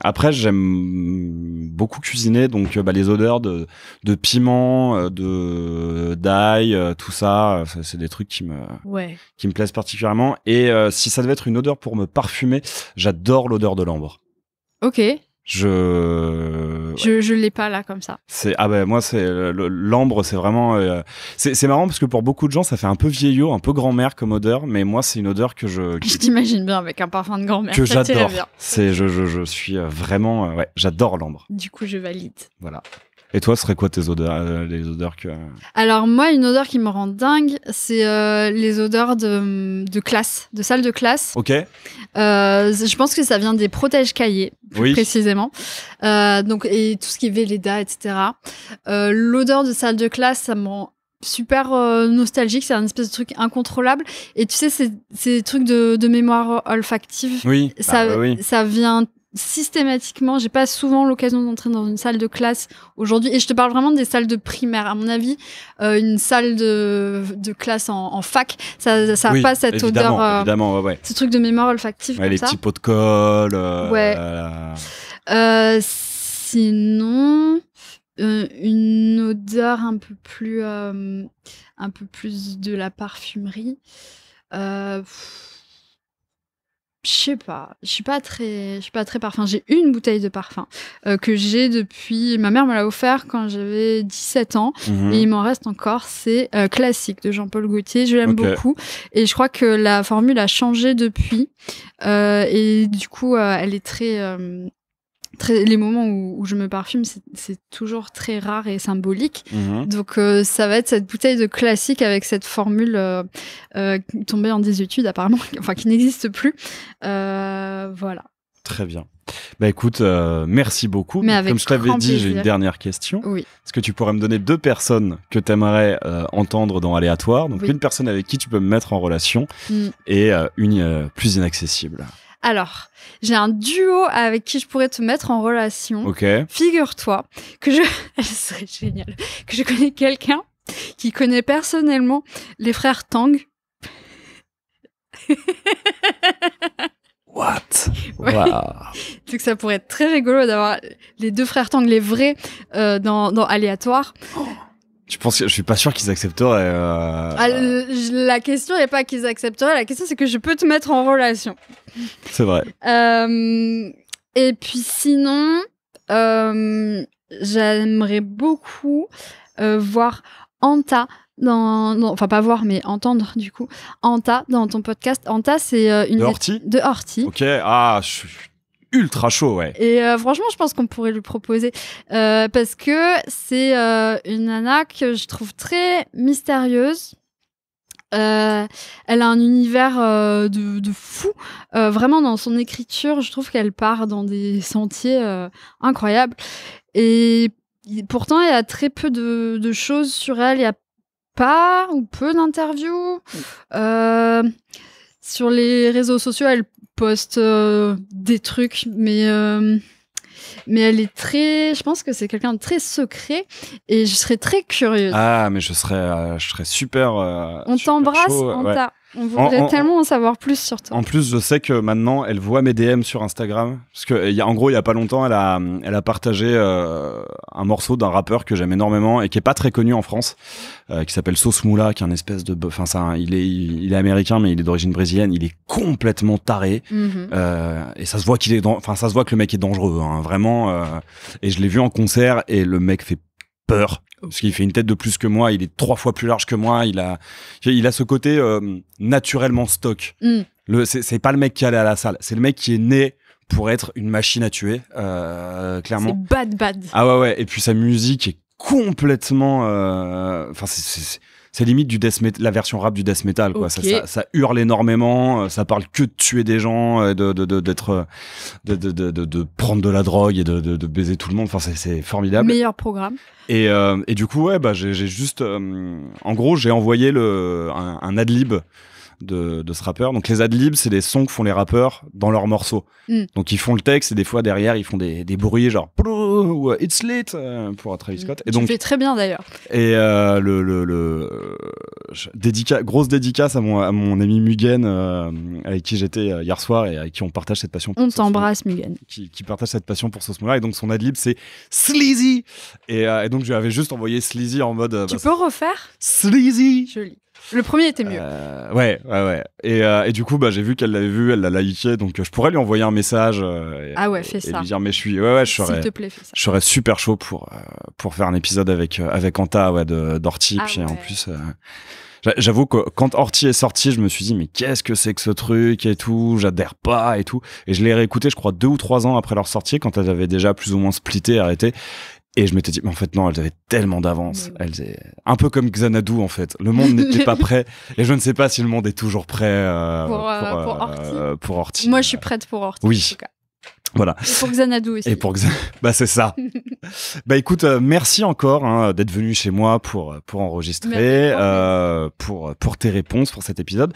Après, j'aime beaucoup cuisiner, donc les odeurs de piment, d'ail, tout ça, c'est des trucs qui me plaisent particulièrement. Et si ça devait être une odeur pour me parfumer, j'adore l'odeur de l'ambre. Ok. Je l'ai pas là comme ça. Moi c'est l'ambre, c'est vraiment c'est marrant parce que pour beaucoup de gens ça fait un peu vieillot, un peu grand-mère comme odeur, mais moi c'est une odeur que je t'imagine bien avec un parfin de grand-mère que j'adore. Je suis vraiment j'adore l'ambre. Du coup je valide. Voilà. Et toi, ce serait quoi tes odeurs, les odeurs que... Alors moi, une odeur qui me rend dingue, c'est les odeurs de classe, de salle de classe. Ok. Je pense que ça vient des protège-cahiers, plus précisément. Donc, et tout ce qui est Velleda, etc. L'odeur de salle de classe, ça me rend super nostalgique, c'est un espèce de truc incontrôlable. Et tu sais, c'est des trucs de mémoire olfactive. Oui. Ça vient... systématiquement, j'ai pas souvent l'occasion d'entrer dans une salle de classe aujourd'hui, et je te parle vraiment des salles de primaire. À mon avis, une salle de classe en fac, ça a pas cette odeur, évidemment, ce truc de mémoire olfactive comme les ça. petits pots de colle. Sinon, une odeur un peu plus de la parfumerie. Je sais pas, je suis pas très parfum. J'ai une bouteille de parfum que j'ai depuis... Ma mère me l'a offert quand j'avais 17 ans et il m'en reste encore. C'est Classique de Jean-Paul Gaultier. Je l'aime beaucoup et je crois que la formule a changé depuis et du coup elle est très... les moments où je me parfume, c'est toujours très rare et symbolique. Donc, ça va être cette bouteille de Classique avec cette formule tombée en désuétude, apparemment, enfin, qui n'existe plus. Voilà. Très bien. Bah écoute, merci beaucoup. Mais avec comme je t'avais grand dit, j'ai une plaisir. dernière question. Oui. Est-ce que tu pourrais me donner 2 personnes que tu aimerais entendre dans Aléatoire? Donc Oui. une personne avec qui tu peux me mettre en relation et une plus inaccessible. Alors, j'ai un duo avec qui je pourrais te mettre en relation. Ok. Figure-toi que ce serait génial, que je connais quelqu'un qui connaît personnellement les frères Tang. What? Ouais. Wow. Donc ça pourrait être très rigolo d'avoir les 2 frères Tang, les vrais, dans Aléatoire. Je suis pas sûr qu'ils accepteraient. La question n'est pas qu'ils accepteraient, la question c'est que je peux te mettre en relation. C'est vrai. Et puis sinon, j'aimerais beaucoup voir Anta enfin pas voir mais entendre du coup Anta dans ton podcast. Anta c'est une De Horty? De Horty. Ok. Ah, je suis ultra chaud, ouais. Et franchement, je pense qu'on pourrait lui proposer parce que c'est une nana que je trouve très mystérieuse. Elle a un univers de fou. Vraiment, dans son écriture, je trouve qu'elle part dans des sentiers incroyables. Et pourtant, il y a très peu de choses sur elle. Il y a pas ou peu d'interviews. Sur les réseaux sociaux, elle poste des trucs, mais elle est très... Je pense que c'est quelqu'un de très secret et je serais très curieuse. Ah, mais je serais super. On super t'embrasse, chaud, ouais. Anta. On voudrait tellement en savoir plus sur toi. En plus, je sais que maintenant, elle voit mes DM sur Instagram. Parce que, en gros, il y a pas longtemps, elle a partagé un morceau d'un rappeur que j'aime énormément et qui est pas très connu en France, qui s'appelle Sauce Moula, qui est un espèce de... Enfin, il est américain, mais il est d'origine brésilienne. Il est complètement taré. Et ça se voit ça se voit que le mec est dangereux, hein, vraiment. Et je l'ai vu en concert et le mec fait peur. Parce qu'il fait une tête de plus que moi, il est 3 fois plus large que moi, il a ce côté naturellement stock. C'est pas le mec qui allait à la salle, c'est le mec qui est né pour être une machine à tuer, clairement. C'est bad. Ah ouais, et puis sa musique est complètement... Enfin, c'est limite la version rap du death metal, quoi. Okay. Ça hurle énormément, ça parle que de tuer des gens, de prendre de la drogue et de baiser tout le monde. Enfin, c'est formidable. Meilleur programme. Et du coup, ouais, bah, j'ai juste, en gros, j'ai envoyé un adlib de ce rappeur. Donc les adlibs, c'est des sons que font les rappeurs dans leurs morceaux. Donc ils font le texte et des fois derrière ils font des bruits genre ou It's lit pour Travis Scott. Et donc tu fais très bien d'ailleurs. Et grosse dédicace à mon ami Mugen avec qui j'étais hier soir et avec qui on partage cette passion. On t'embrasse Mugen. Qui partage cette passion pour ce moment-là. Et donc son adlib c'est Sleazy. Et donc je lui avais juste envoyé Sleazy en mode. Tu peux refaire? Sleazy. Joli. Le premier était mieux. Ouais. Et du coup, bah, j'ai vu qu'elle l'avait vu, elle l'a liké, donc je pourrais lui envoyer un message. Fais et ça. lui dire, mais S'il te plaît, fais ça. Je serais super chaud pour faire un épisode avec Anta, d'Horty. Puis en plus, j'avoue que quand Horty est sorti, je me suis dit, mais qu'est-ce que c'est que ce truc et tout, j'adhère pas et tout. Et je l'ai réécouté, je crois, 2 ou 3 ans après leur sortie, quand elles avaient déjà plus ou moins splitté, arrêté. Et je m'étais dit, mais en fait, non, elles avaient tellement d'avance. Un peu comme Xanadu, en fait. Le monde n'était pas prêt. Et je ne sais pas si le monde est toujours prêt pour Horty. Moi, je suis prête pour Horty. Oui. En tout cas. Voilà. Et pour Xanadu aussi. Et pour bah, c'est ça. Bah, écoute, merci encore d'être venu chez moi pour enregistrer, pour tes réponses pour cet épisode.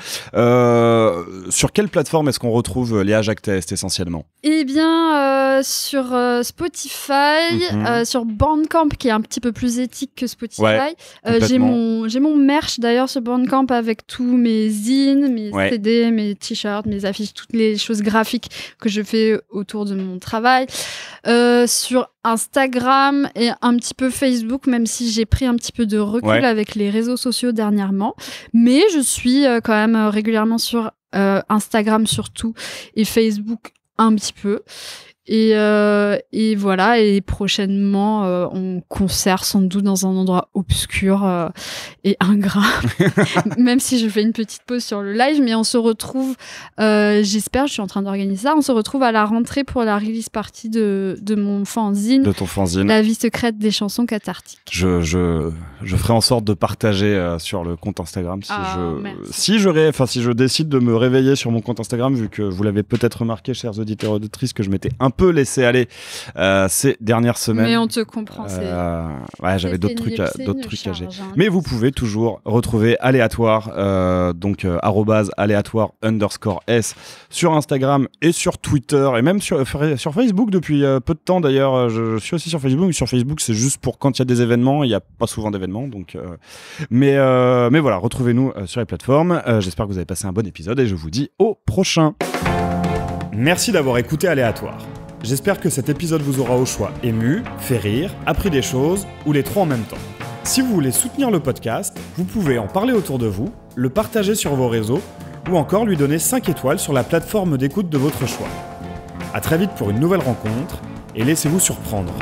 Sur quelle plateforme est-ce qu'on retrouve Léa Jacques Test essentiellement? Eh bien, sur Spotify, sur Bandcamp, qui est un petit peu plus éthique que Spotify. Ouais, j'ai mon merch d'ailleurs sur Bandcamp avec tous mes zines, mes CD, mes t-shirts, mes affiches, toutes les choses graphiques que je fais autour de mon travail. Sur Instagram et un petit peu Facebook, même si j'ai pris un petit peu de recul avec les réseaux sociaux dernièrement. Mais je suis quand même régulièrement sur Instagram surtout et Facebook un petit peu. Et voilà, et prochainement, on concert sans doute dans un endroit obscur et ingrat, même si je fais une petite pause sur le live, mais on se retrouve, j'espère, je suis en train d'organiser ça, on se retrouve à la rentrée pour la release party de mon fanzine. De ton fanzine. La vie secrète des chansons cathartiques. Je ferai en sorte de partager sur le compte Instagram si je décide de me réveiller sur mon compte Instagram, vu que vous l'avez peut-être remarqué, chers auditeurs et auditrices, que je m'étais un peu laissé aller ces dernières semaines. Mais on te comprend. J'avais d'autres trucs à gérer. Mais vous pouvez toujours retrouver Aléatoire, @aléatoire_s sur Instagram et sur Twitter et même sur Facebook depuis peu de temps d'ailleurs. Je suis aussi sur Facebook, mais sur Facebook c'est juste pour quand il y a des événements. Il n'y a pas souvent d'événements, donc. Mais voilà, retrouvez-nous sur les plateformes. J'espère que vous avez passé un bon épisode et je vous dis au prochain. Merci d'avoir écouté Aléatoire. J'espère que cet épisode vous aura au choix ému, fait rire, appris des choses ou les trois en même temps. Si vous voulez soutenir le podcast, vous pouvez en parler autour de vous, le partager sur vos réseaux ou encore lui donner 5 étoiles sur la plateforme d'écoute de votre choix. À très vite pour une nouvelle rencontre et laissez-vous surprendre.